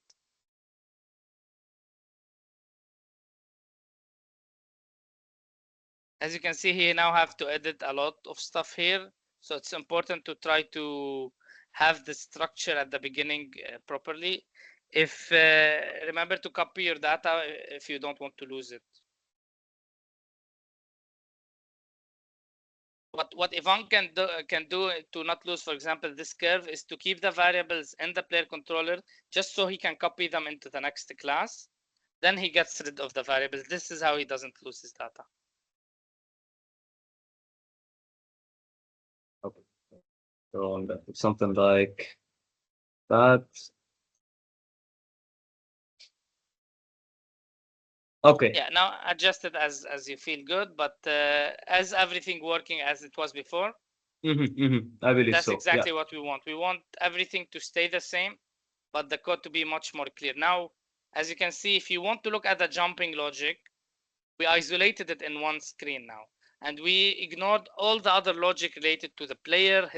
As you can see here, now have to edit a lot of stuff here. So it's important to try to have the structure at the beginning properly. If remember to copy your data if you don't want to lose it. What Yvan can do to not lose, for example, this curve, is to keep the variables in the player controller just so he can copy them into the next class. Then he gets rid of the variables. This is how he doesn't lose his data. Okay. So something like that. Okay. Yeah, now adjust it as you feel good, but as everything working as it was before. I believe that's so. exactly what we want. We want everything to stay the same, but the code to be much more clear. Now, as you can see, if you want to look at the jumping logic, we isolated it in one screen now, and we ignored all the other logic related to the player,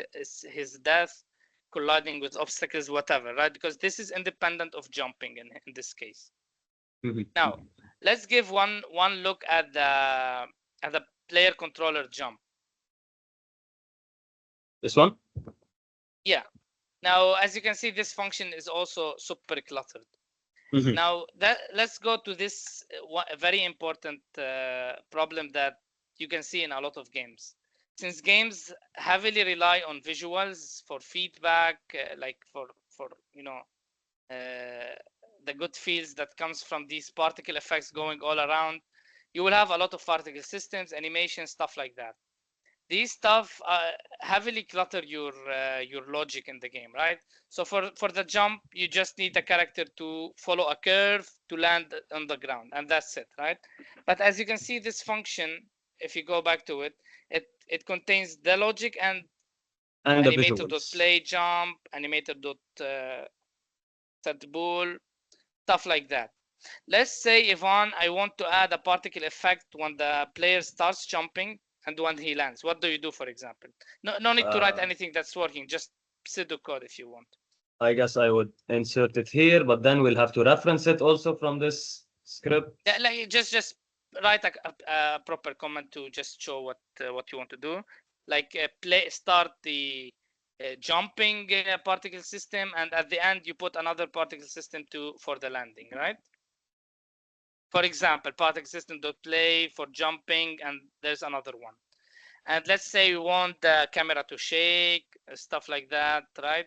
his death, colliding with obstacles, whatever, right? Because this is independent of jumping in this case. Now, let's give one look at the player controller jump. This one? Yeah. Now, as you can see, this function is also super cluttered. Now, let's go to this very important problem that you can see in a lot of games. Since games heavily rely on visuals for feedback, like for the good feels that comes from these particle effects going all around, you will have a lot of particle systems, animation, stuff like that. These stuff heavily clutter your logic in the game, right? So for the jump, you just need a character to follow a curve to land on the ground, and that's it, right? But as you can see, this function, if you go back to it, it contains the logic and the visuals. animator.play jump, animator.set ball, stuff like that. Let's say, Yvan, I want to add a particle effect when the player starts jumping and when he lands. What do you do, for example? No need to write anything that's working, just pseudocode if you want. I guess I would insert it here, but then we'll have to reference it also from this script. Yeah, like just write a proper comment to just show what you want to do. Like start the jumping particle system, and at the end you put another particle system for the landing, right? For example, particle system.play for jumping, and there's another one. And let's say we want the camera to shake, stuff like that, right?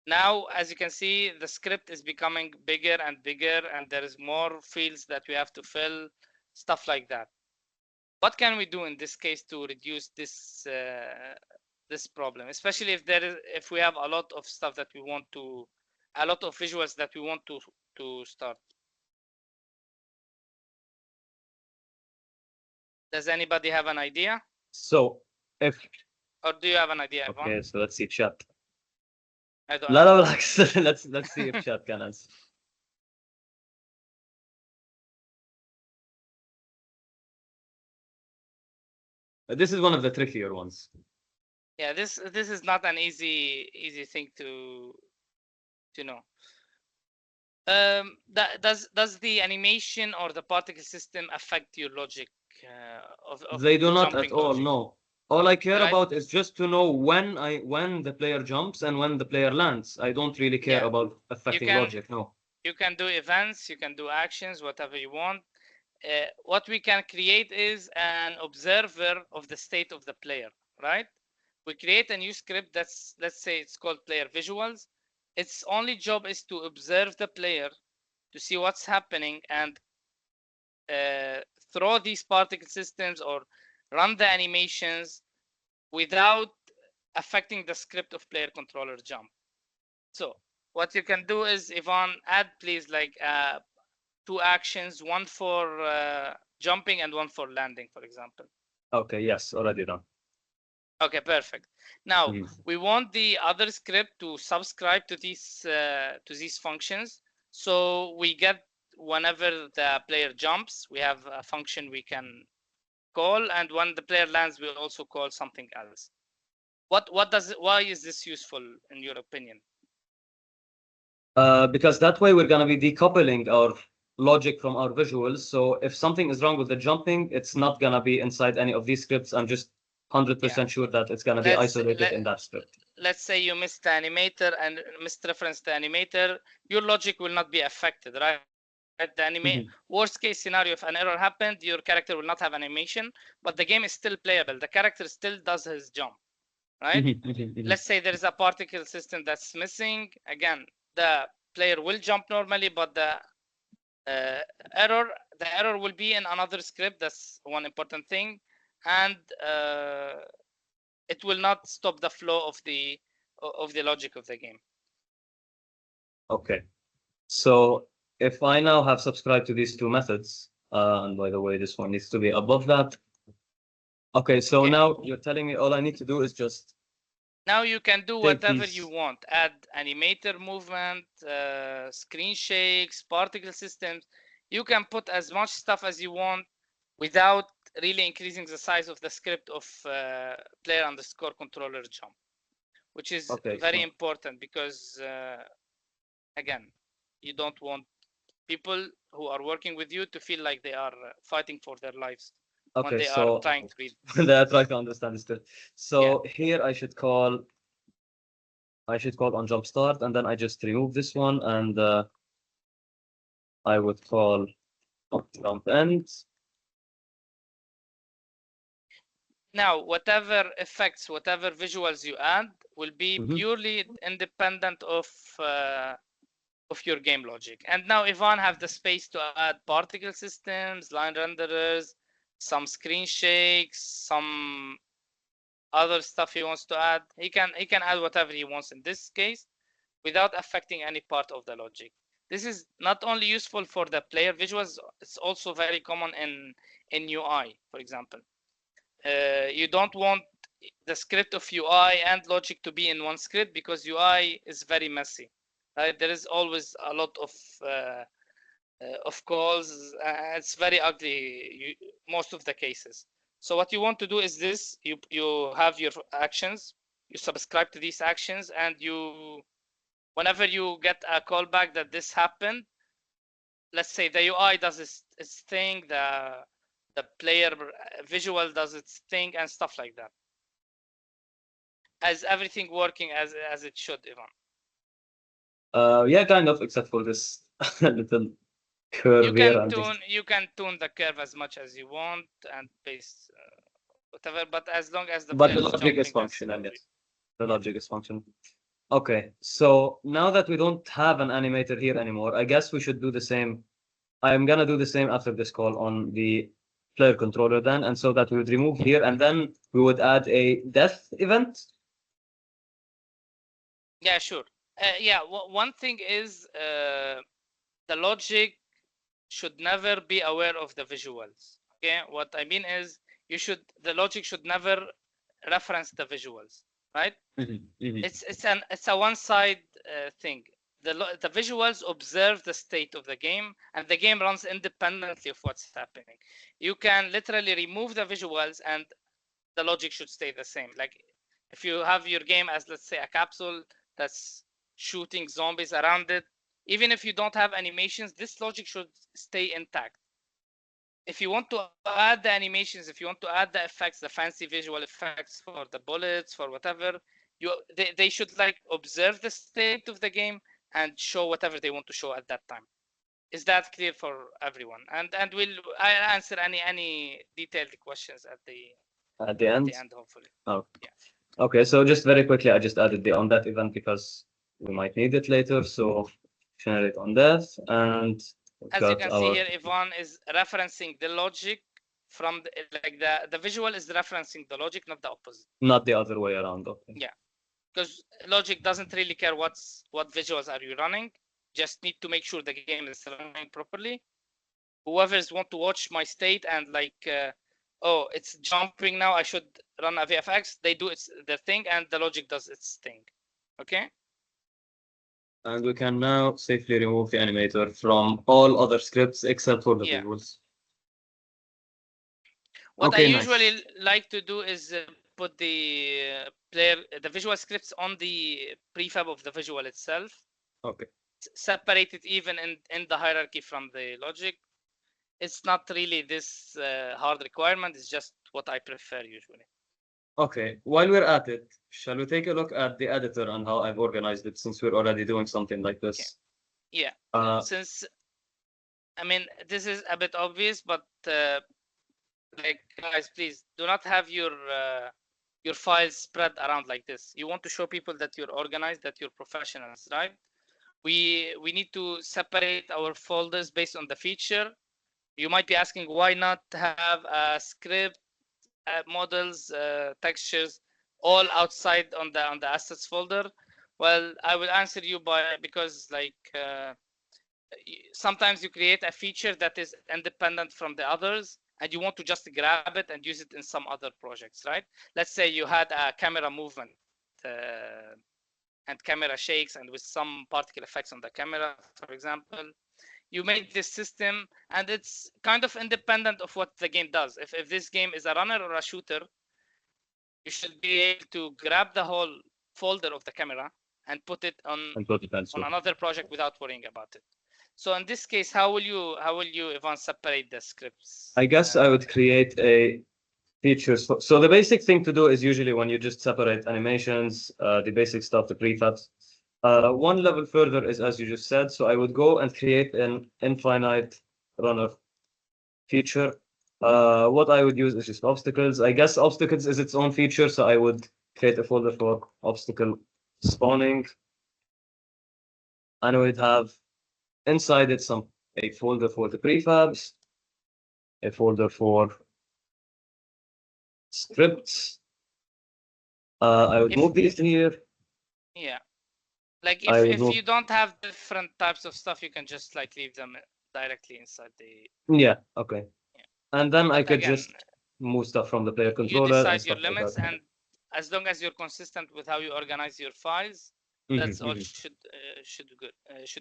Now, as you can see, the script is becoming bigger and bigger, and there is more fields that we have to fill, stuff like that. What can we do in this case to reduce this this problem, especially if we have a lot of stuff that we want to, a lot of visuals that we want to start? Does anybody have an idea? So if Or do you have an idea, Yvan? okay, so let's see chat. I don't لا لا know. بالعكس. let's see if chat can answer. This is one of the trickier ones. Yeah, this is not an easy thing to know. Does the animation or the particle system affect your logic of They do the not at jumping all. logic? No. All I care Right. about is just to know when the player jumps and when the player lands. I don't really care Yeah. about affecting can- logic. No. You can do events, you can do actions, whatever you want. What we can create is an observer of the state of the player, right? We create a new script that's, let's say it's called player visuals. Its only job is to observe the player, to see what's happening, and throw these particle systems or run the animations without affecting the script of player controller jump. So what you can do is, Yvan, add please like 2 actions, one for jumping and one for landing, for example. Okay. Yes. Already done. Okay, perfect. Now Mhm. we want the other script to subscribe to these functions. So we get, whenever the player jumps, we have a function we can call, and when the player lands, we'll also call something else. Why is this useful in your opinion? Because that way we're gonna be decoupling our logic from our visuals. So if something is wrong with the jumping, it's not gonna be inside any of these scripts. I'm just 100% sure that it's gonna be isolated in that script. Let's say you missed the animator and misreferenced the animator, your logic will not be affected, right? The worst case scenario, if an error happened, your character will not have animation, but the game is still playable. The character still does his jump, right? Let's say there is a particle system that's missing. Again, the player will jump normally, but the error will be in another script. That's one important thing, and it will not stop the flow of the logic of the game. Okay. So if I now have subscribed to these two methods, and by the way, this one needs to be above that. Okay, so now you're telling me all I need to do is just. Now you can do whatever you want. Add animator movement, screen shakes, particle systems. You can put as much stuff as you want without really increasing the size of the script of player_controller jump, which is very important because, again, you don't want people who are working with you to feel like they are fighting for their lives when they are trying to read. They are trying to understand this. So here I should call on jump start, and then I just remove this one, and I would call jump end. Now, whatever effects, whatever visuals you add will be purely independent of your game logic. And now Yvan have the space to add particle systems, line renderers, some screen shakes, some other stuff he wants to add. He can add whatever he wants in this case without affecting any part of the logic. This is not only useful for the player visuals, it's also very common in UI, for example. You don't want the script of UI and logic to be in one script because UI is very messy. Right? There is always a lot of calls. It's very ugly most of the cases. So what you want to do is this: you have your actions, you subscribe to these actions, and whenever you get a callback that this happened, let's say the UI does its thing, the player visual does its thing, and stuff like that. As everything working as it should, Yvan. Yeah, kind of, except for this little curve you can tune the curve as much as you want and base whatever, but as long as the logic is functional. Yes, the logic is functional. Okay, so now that we don't have an animator here anymore, I guess we should do the same. I'm gonna do the same after this call on the player controller then, and so that we would remove here, and then we would add a death event. Yeah, sure. Yeah, one thing is the logic should never be aware of the visuals. Okay, what I mean is the logic should never reference the visuals, right? It's a one side thing. The visuals observe the state of the game, and the game runs independently of what's happening. You can literally remove the visuals and the logic should stay the same. Like if you have your game as, let's say, a capsule that's shooting zombies around it, even if you don't have animations, this logic should stay intact. If you want to add the animations, if you want to add the effects, the fancy visual effects for the bullets, for whatever, they should like observe the state of the game and show whatever they want to show at that time. Is that clear for everyone? And I'll answer any detailed questions at the end. Hopefully. Oh, yeah. Okay, so just very quickly, I just added the on that event because we might need it later. So generate on that, and as you can see here, Yvan is referencing the logic from the visual is referencing the logic, not the opposite. Not the other way around. Okay. Yeah, because logic doesn't really care what visuals are you running. Just need to make sure the game is running properly. Whoever's want to watch my state and oh, it's jumping now, I should run a VFX. They do their thing, and the logic does its thing. Okay. And we can now safely remove the animator from all other scripts except for the visuals. What I usually like to do is put the visual scripts on the prefab of the visual itself. Okay. Separate it even in the hierarchy from the logic. It's not really this hard requirement. It's just what I prefer usually. Okay, while we're at it, shall we take a look at the editor and how I've organized it, since we're already doing something like this? Okay. Yeah, since, I mean, this is a bit obvious, but like, guys, please do not have your files spread around like this. You want to show people that you're organized, that you're professionals, right? We need to separate our folders based on the feature. You might be asking, why not have a script, models, textures, all outside on the assets folder? Well, I will answer you because like sometimes you create a feature that is independent from the others, and you want to just grab it and use it in some other projects, right? Let's say you had a camera movement and camera shakes, and with some particle effects on the camera, for example. You made this system, and it's kind of independent of what the game does. If this game is a runner or a shooter, you should be able to grab the whole folder of the camera and put it on another project without worrying about it. So in this case, how will you Yvan separate the scripts? I guess I would create a feature. So the basic thing to do is usually when you just separate animations, the basic stuff, the prefabs. One level further is, as you just said, so I would go and create an infinite runner feature. What I would use is just obstacles. I guess obstacles is its own feature, so I would create a folder for obstacle spawning. And we'd have inside it a folder for the prefabs, a folder for scripts. I would move these here. Yeah. Like if you don't have different types of stuff, you can just like leave them directly inside the. Yeah. Okay. Yeah. And then I could just move stuff from the player controller. You decide your limits, and as long as you're consistent with how you organize your files, that's all should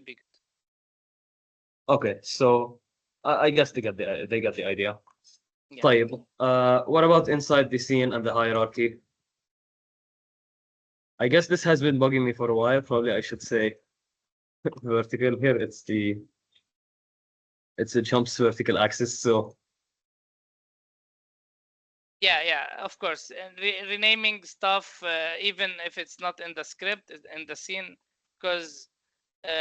be good. Okay, so I guess they get the idea. Yeah. What about inside the scene and the hierarchy? I guess this has been bugging me for a while. Probably I should say vertical here. It's the jumps vertical axis. So yeah, of course. And renaming stuff, even if it's not in the script, in the scene, because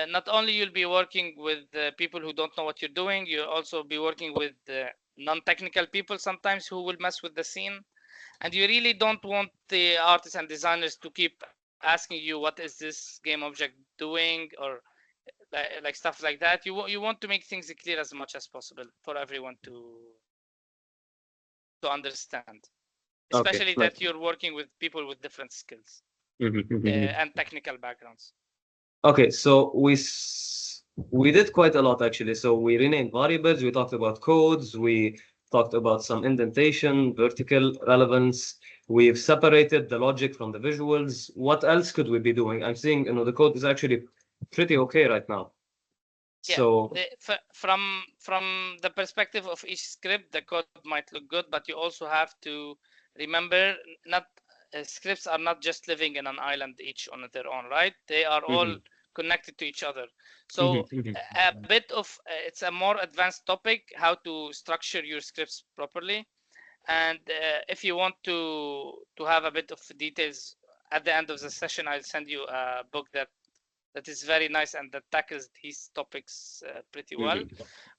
not only you'll be working with people who don't know what you're doing, you'll also be working with non-technical people sometimes who will mess with the scene. And you really don't want the artists and designers to keep asking you, what is this game object doing, or like stuff like that. You want to make things clear as much as possible for everyone to to understand, Okay, especially nice. that you're working with people with different skills Mhm. and technical backgrounds. Okay, so we did quite a lot actually. So we renamed variables, we talked about codes, we talked about some indentation, vertical relevance. We've separated the logic from the visuals. What else could we be doing? I'm seeing, the code is actually pretty okay right now. Yeah, So from the perspective of each script, the code might look good, but you also have to remember not scripts are not just living in an island each on their own, right? They are all connected to each other. So a bit of it's a more advanced topic, how to structure your scripts properly. And if you want to have a bit of details at the end of the session, I'll send you a book that is very nice and that tackles these topics pretty well.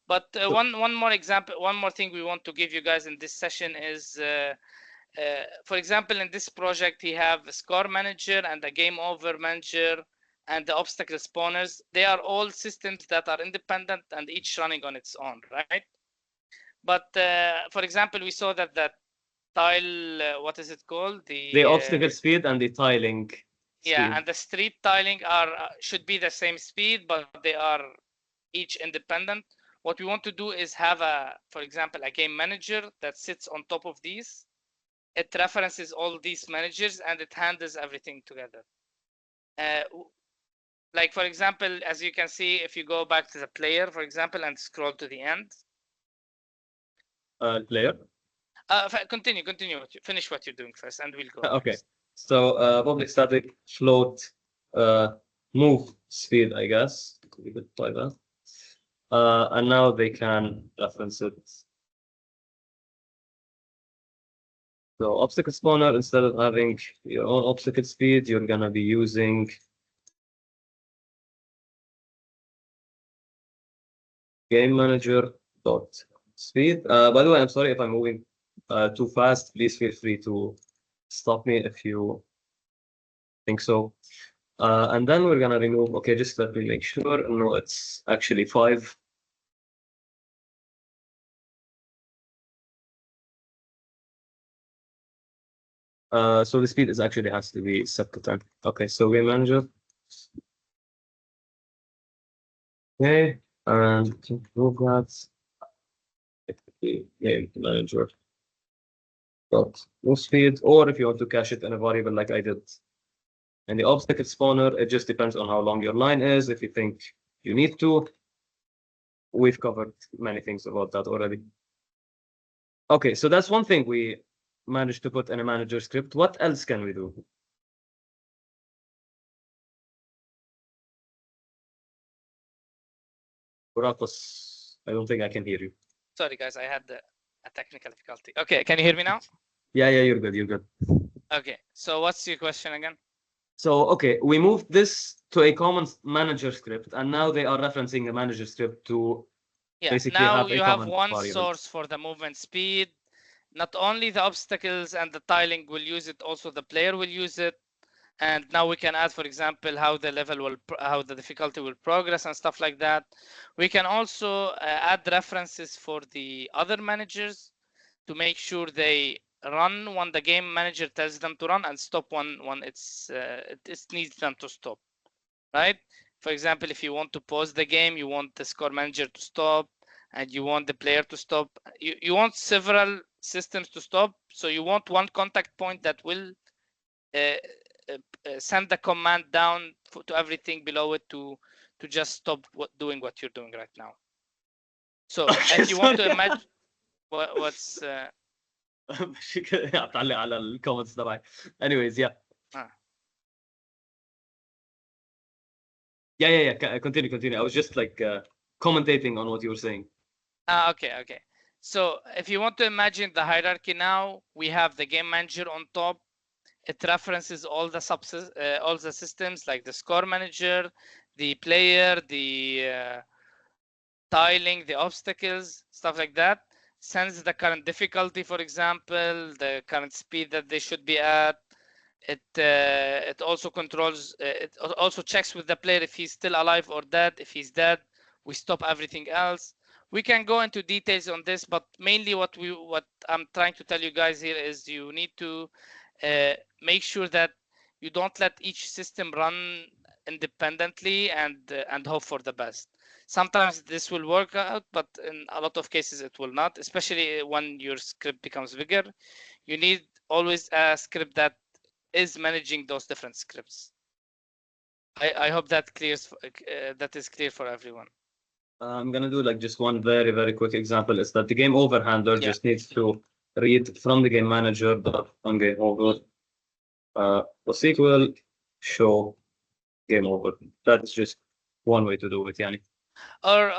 But one more example, one more thing we want to give you guys in this session is, for example, in this project, we have a score manager and a game over manager and the obstacle spawners. They are all systems that are independent and each running on its own, right? But for example, we saw that tile, what is it called? the obstacle speed and the tiling yeah, speed. and the street tiling are should be the same speed, but they are each independent. What we want to do is have for example, a game manager that sits on top of these. It references all these managers and it handles everything together. Like for example, as you can see, if you go back to the player, for example, and scroll to the end. Player. Continue. Finish what you're doing first, and we'll go. Okay. So public static float move speed, I guess. We could try that. And now they can reference it. So obstacle spawner, instead of having your own obstacle speed, you're gonna be using game manager dot speed. By the way, I'm sorry if I'm moving too fast. Please feel free to stop me if you think so. And then we're gonna remove. Okay, just let me make sure. No, it's actually 5. So the speed is actually has to be set to 10. Okay, so game manager. Okay, and move that. Game manager dot move speed, or if you want to cache it in a variable like I did. And the obstacle spawner, it just depends on how long your line is. If you think you need to, we've covered many things about that already. Okay, so that's one thing we managed to put in a manager script. What else can we do? Buraq, I don't think I can hear you. Sorry, guys, I had a technical difficulty. Okay, can you hear me now? Yeah, you're good. You're good. Okay, so what's your question again? So, okay, we moved this to a common manager script, and now they are referencing a manager script to basically now have you a have common one variable. source for the movement speed. Not only the obstacles and the tiling will use it, also the player will use it. And now we can add, for example, how the level will, how the difficulty will progress and stuff like that. We can also add references for the other managers to make sure they run when the game manager tells them to run and stop when it needs them to stop, right? For example, if you want to pause the game, you want the score manager to stop and you want the player to stop. You want several systems to stop. So you want one contact point that will send the command down to everything below it to just stop doing what you're doing right now. So if you want to imagine what's هتعلق على الكومنتس تبعي. Anyways, yeah. Yeah. Continue. I was just like commentating on what you were saying. Okay. So if you want to imagine the hierarchy now, we have the game manager on top. It references all the systems like the score manager, the player, the tiling, the obstacles, stuff like that. Sends the current difficulty, for example, the current speed that they should be at. It also controls. It also checks with the player if he's still alive or dead. If he's dead, we stop everything else. We can go into details on this, but mainly what I'm trying to tell you guys here is you need to make sure that you don't let each system run independently and hope for the best. Sometimes this will work out, but in a lot of cases it will not, especially when your script becomes bigger. You need always a script that is managing those different scripts. I hope that that is clear for everyone. I'm gonna do like just one very, very quick example is that the game over handler just needs to read from the game manager on game over was equal show game over. That is just one way to do it, Yani. Or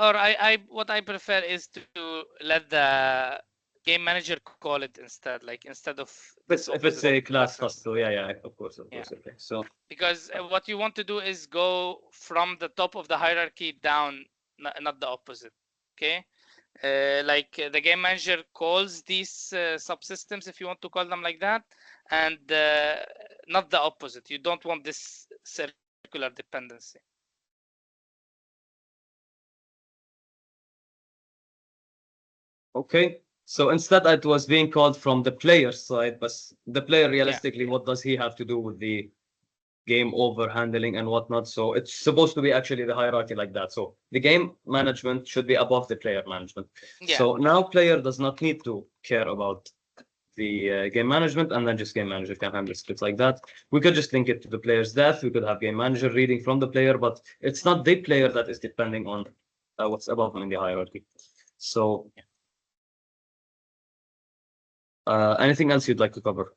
what I prefer is to let the game manager call it instead, like instead of If it's a class hustle, yeah, of course. Okay. So because what you want to do is go from the top of the hierarchy down, not the opposite. Okay. Like the game manager calls these subsystems, if you want to call them like that, and not the opposite. You don't want this circular dependency. okay. So instead, it was being called from the player side, but the player realistically, what does he have to do with the game over handling and whatnot? So it's supposed to be actually the hierarchy like that. So the game management should be above the player management. So now player does not need to care about the game management, and then just game manager can handle scripts like that. We could just link it to the player's death. We could have game manager reading from the player, but it's not the player that is depending on what's above him in the hierarchy. So anything else you'd like to cover?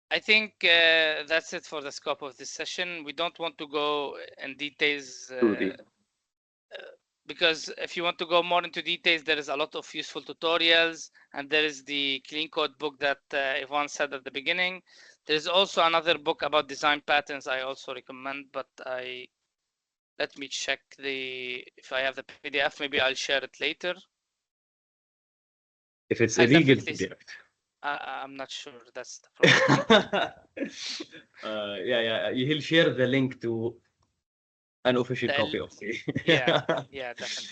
I think that's it for the scope of this session. We don't want to go in details because if you want to go more into details, there is a lot of useful tutorials, and there is the clean code book that Yvan said at the beginning. There's also another book about design patterns I also recommend, but let me check if I have the PDF. Maybe I'll share it later. If it's illegal to do it. I'm not sure. That's the problem. He'll share the link to an official copy of the. yeah, definitely.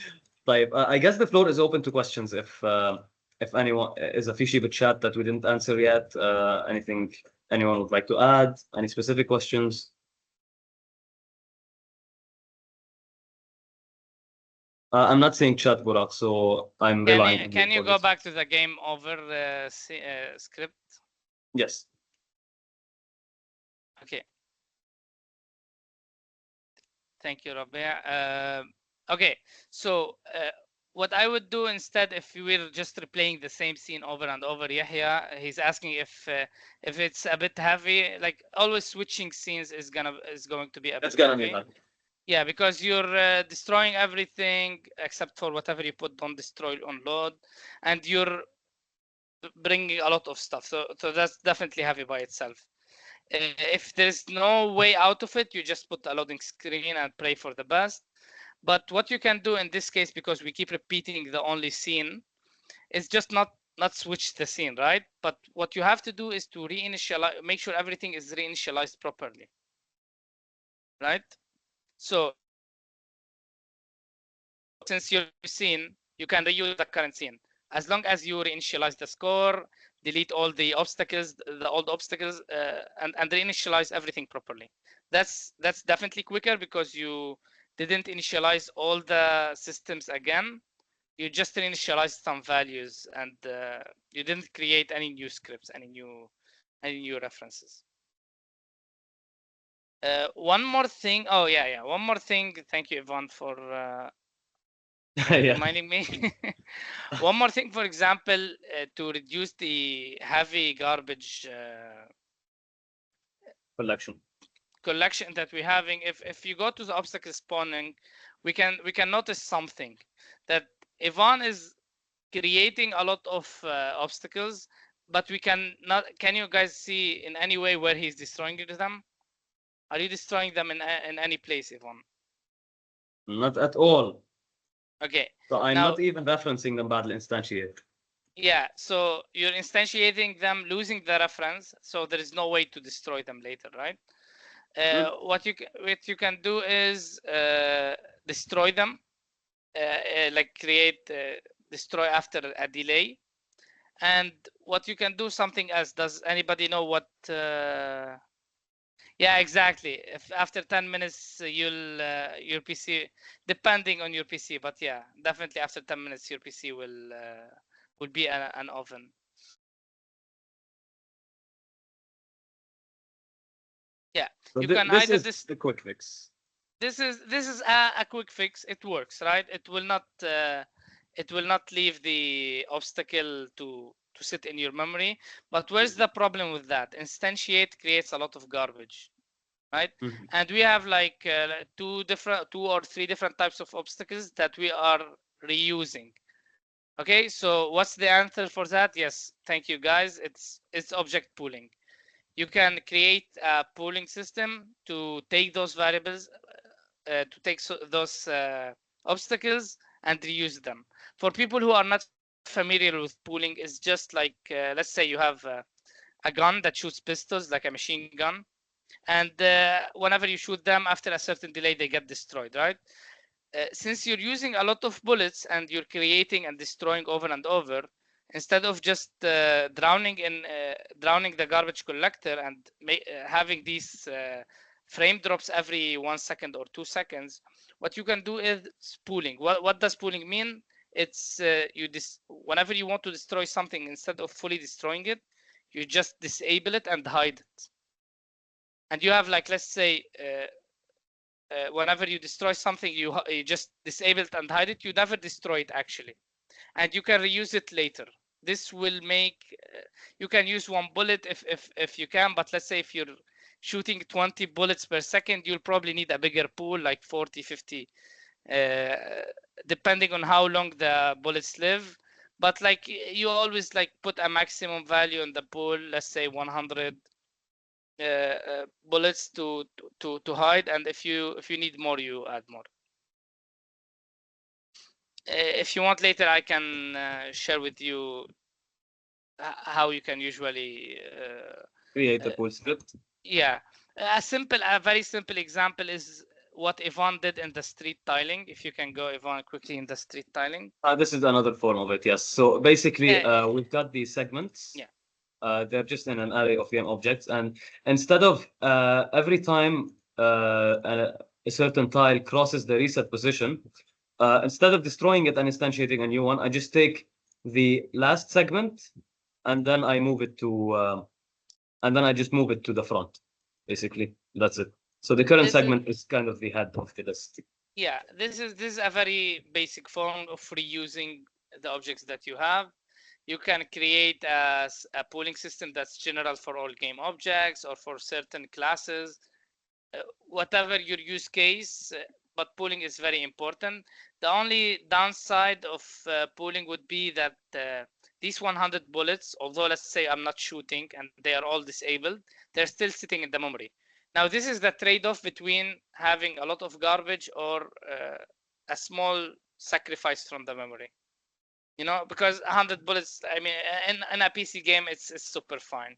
But I guess the floor is open to questions. If anyone is a fishy but chat that we didn't answer yet, anything anyone would like to add, any specific questions? I'm not seeing chat, Buraq, so I'm relying. Can you go back to the game over script? Yes. Okay. Thank you, Rabia. Okay, so what I would do instead, if we were just replaying the same scene over and over, Yahya, he's asking if it's a bit heavy. Like always, switching scenes is going to be a bit heavy. Yeah, because you're destroying everything except for whatever you put on destroy on load, and you're bringing a lot of stuff. So that's definitely heavy by itself. If there's no way out of it, you just put a loading screen and pray for the best. But what you can do in this case, because we keep repeating the only scene, is just not switch the scene, right? But what you have to do is to reinitialize, make sure everything is reinitialized properly, right? So since you've seen, you can reuse the current scene as long as you reinitialize the score, delete all the obstacles, the old obstacles, and reinitialize everything properly. That's definitely quicker because you didn't initialize all the systems again. You just reinitialized some values, and you didn't create any new scripts, any new references. One more thing. Oh yeah. One more thing. Thank you, Yvan, for reminding me. One more thing, for example, to reduce the heavy garbage collection that we're having. If you go to the obstacle spawning, we can notice something, that Yvan is creating a lot of obstacles, but we can not. Can you guys see in any way where he's destroying them? Are you destroying them in any place, Yvan? Not at all. Okay. So I'm not even referencing them badly instantiated. Yeah, so you're instantiating them, losing the reference, so there is no way to destroy them later, right? What you can do is destroy them, like create destroy after a delay. And what you can do something else. Does anybody know what? Yeah, exactly. If after 10 minutes you'll your PC, depending on your PC, but yeah, definitely after 10 minutes your PC will be an oven. Yeah, So you can this either is the quick fix. this is a quick fix. It works, right? It will not leave the obstacle to sit in your memory. But where's the problem with that? Instantiate creates a lot of garbage, right? Mhm. And we have like two or three different types of obstacles that we are reusing. Okay, so what's the answer for that? Yes, thank you guys. It's object pooling. You can create a pooling system to take those variables, to take those obstacles and reuse them. For people who are not familiar with pooling, it's just like let's say you have a gun that shoots pistols, like a machine gun, and whenever you shoot them, after a certain delay, they get destroyed, right? Since you're using a lot of bullets and you're creating and destroying over and over, instead of just drowning the garbage collector and having these frame drops every 1 second or 2 seconds, what you can do is pooling. What does pooling mean? It's whenever you want to destroy something, instead of fully destroying it, you just disable it and hide it. And you have, like, let's say whenever you destroy something, you just disable it and hide it. You never destroy it actually, and you can reuse it later. This will make you can use one bullet if you can, but let's say if you're shooting 20 bullets per second, you'll probably need a bigger pool, like 40, 50, depending on how long the bullets live. But like, you always like put a maximum value in the pool, let's say 100 bullets to hide, and if you need more, you add more. If you want, later I can share with you how you can usually Create a pool script. yeah. A very simple example is what Yvan did in the street tiling. If you can go, Yvan, quickly in the street tiling. This is another form of it, yes. So basically, Uh, we've got these segments. Yeah. They're just in an array of game objects, and instead of every time a certain tile crosses the reset position, instead of destroying it and instantiating a new one, I just take the last segment and then I move it to, and then I just move it to the front. Basically, that's it. So the current segment is kind of the head of the list. Yeah, this is a very basic form of reusing the objects that you have. You can create a pooling system that's general for all game objects or for certain classes, whatever your use case. But pooling is very important. The only downside of pooling would be that these 100 bullets, although let's say I'm not shooting and they are all disabled, they're still sitting in the memory. Now, this is the trade-off between having a lot of garbage or a small sacrifice from the memory. You know, because 100 bullets, I mean, in a PC game, it's super fine.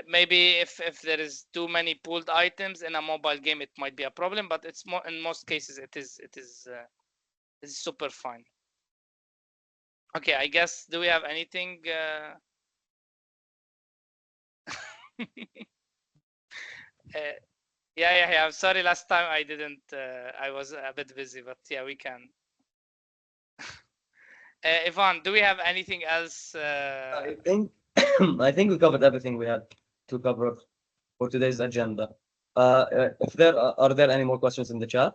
Maybe if there is too many pooled items in a mobile game, it might be a problem, but it's more, in most cases, it's super fine. Okay, I guess, do we have anything? Yeah. I'm sorry, last time I didn't. I was a bit busy, but yeah, we can. Yvan, do we have anything else? I think I think we covered everything we had to cover for today's agenda. If are there any more questions in the chat?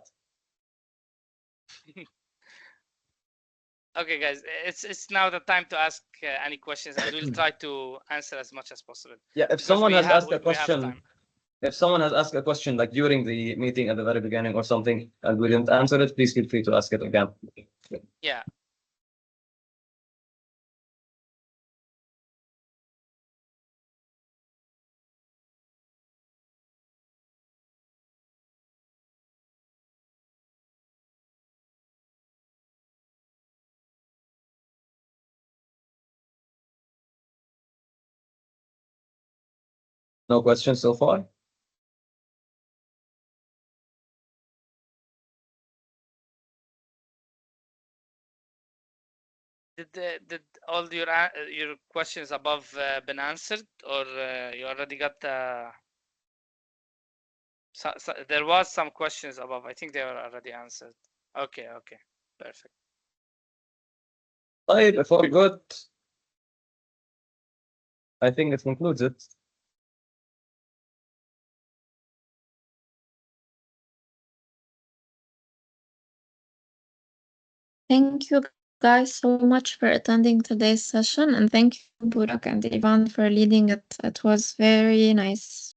Okay, guys, it's now the time to ask any questions, and we'll try to answer as much as possible. Yeah, if someone has asked a question, if someone has asked a question like during the meeting at the very beginning or something, and we didn't answer it, please feel free to ask it again. Yeah. No questions so far? Did all your questions above been answered, or you already got the? There was some questions above. I think they were already answered. Okay, perfect. طيب, if all good, I think it concludes it. Thank you guys so much for attending today's session, and thank you, Buraq and Yvan, for leading it. It was very nice.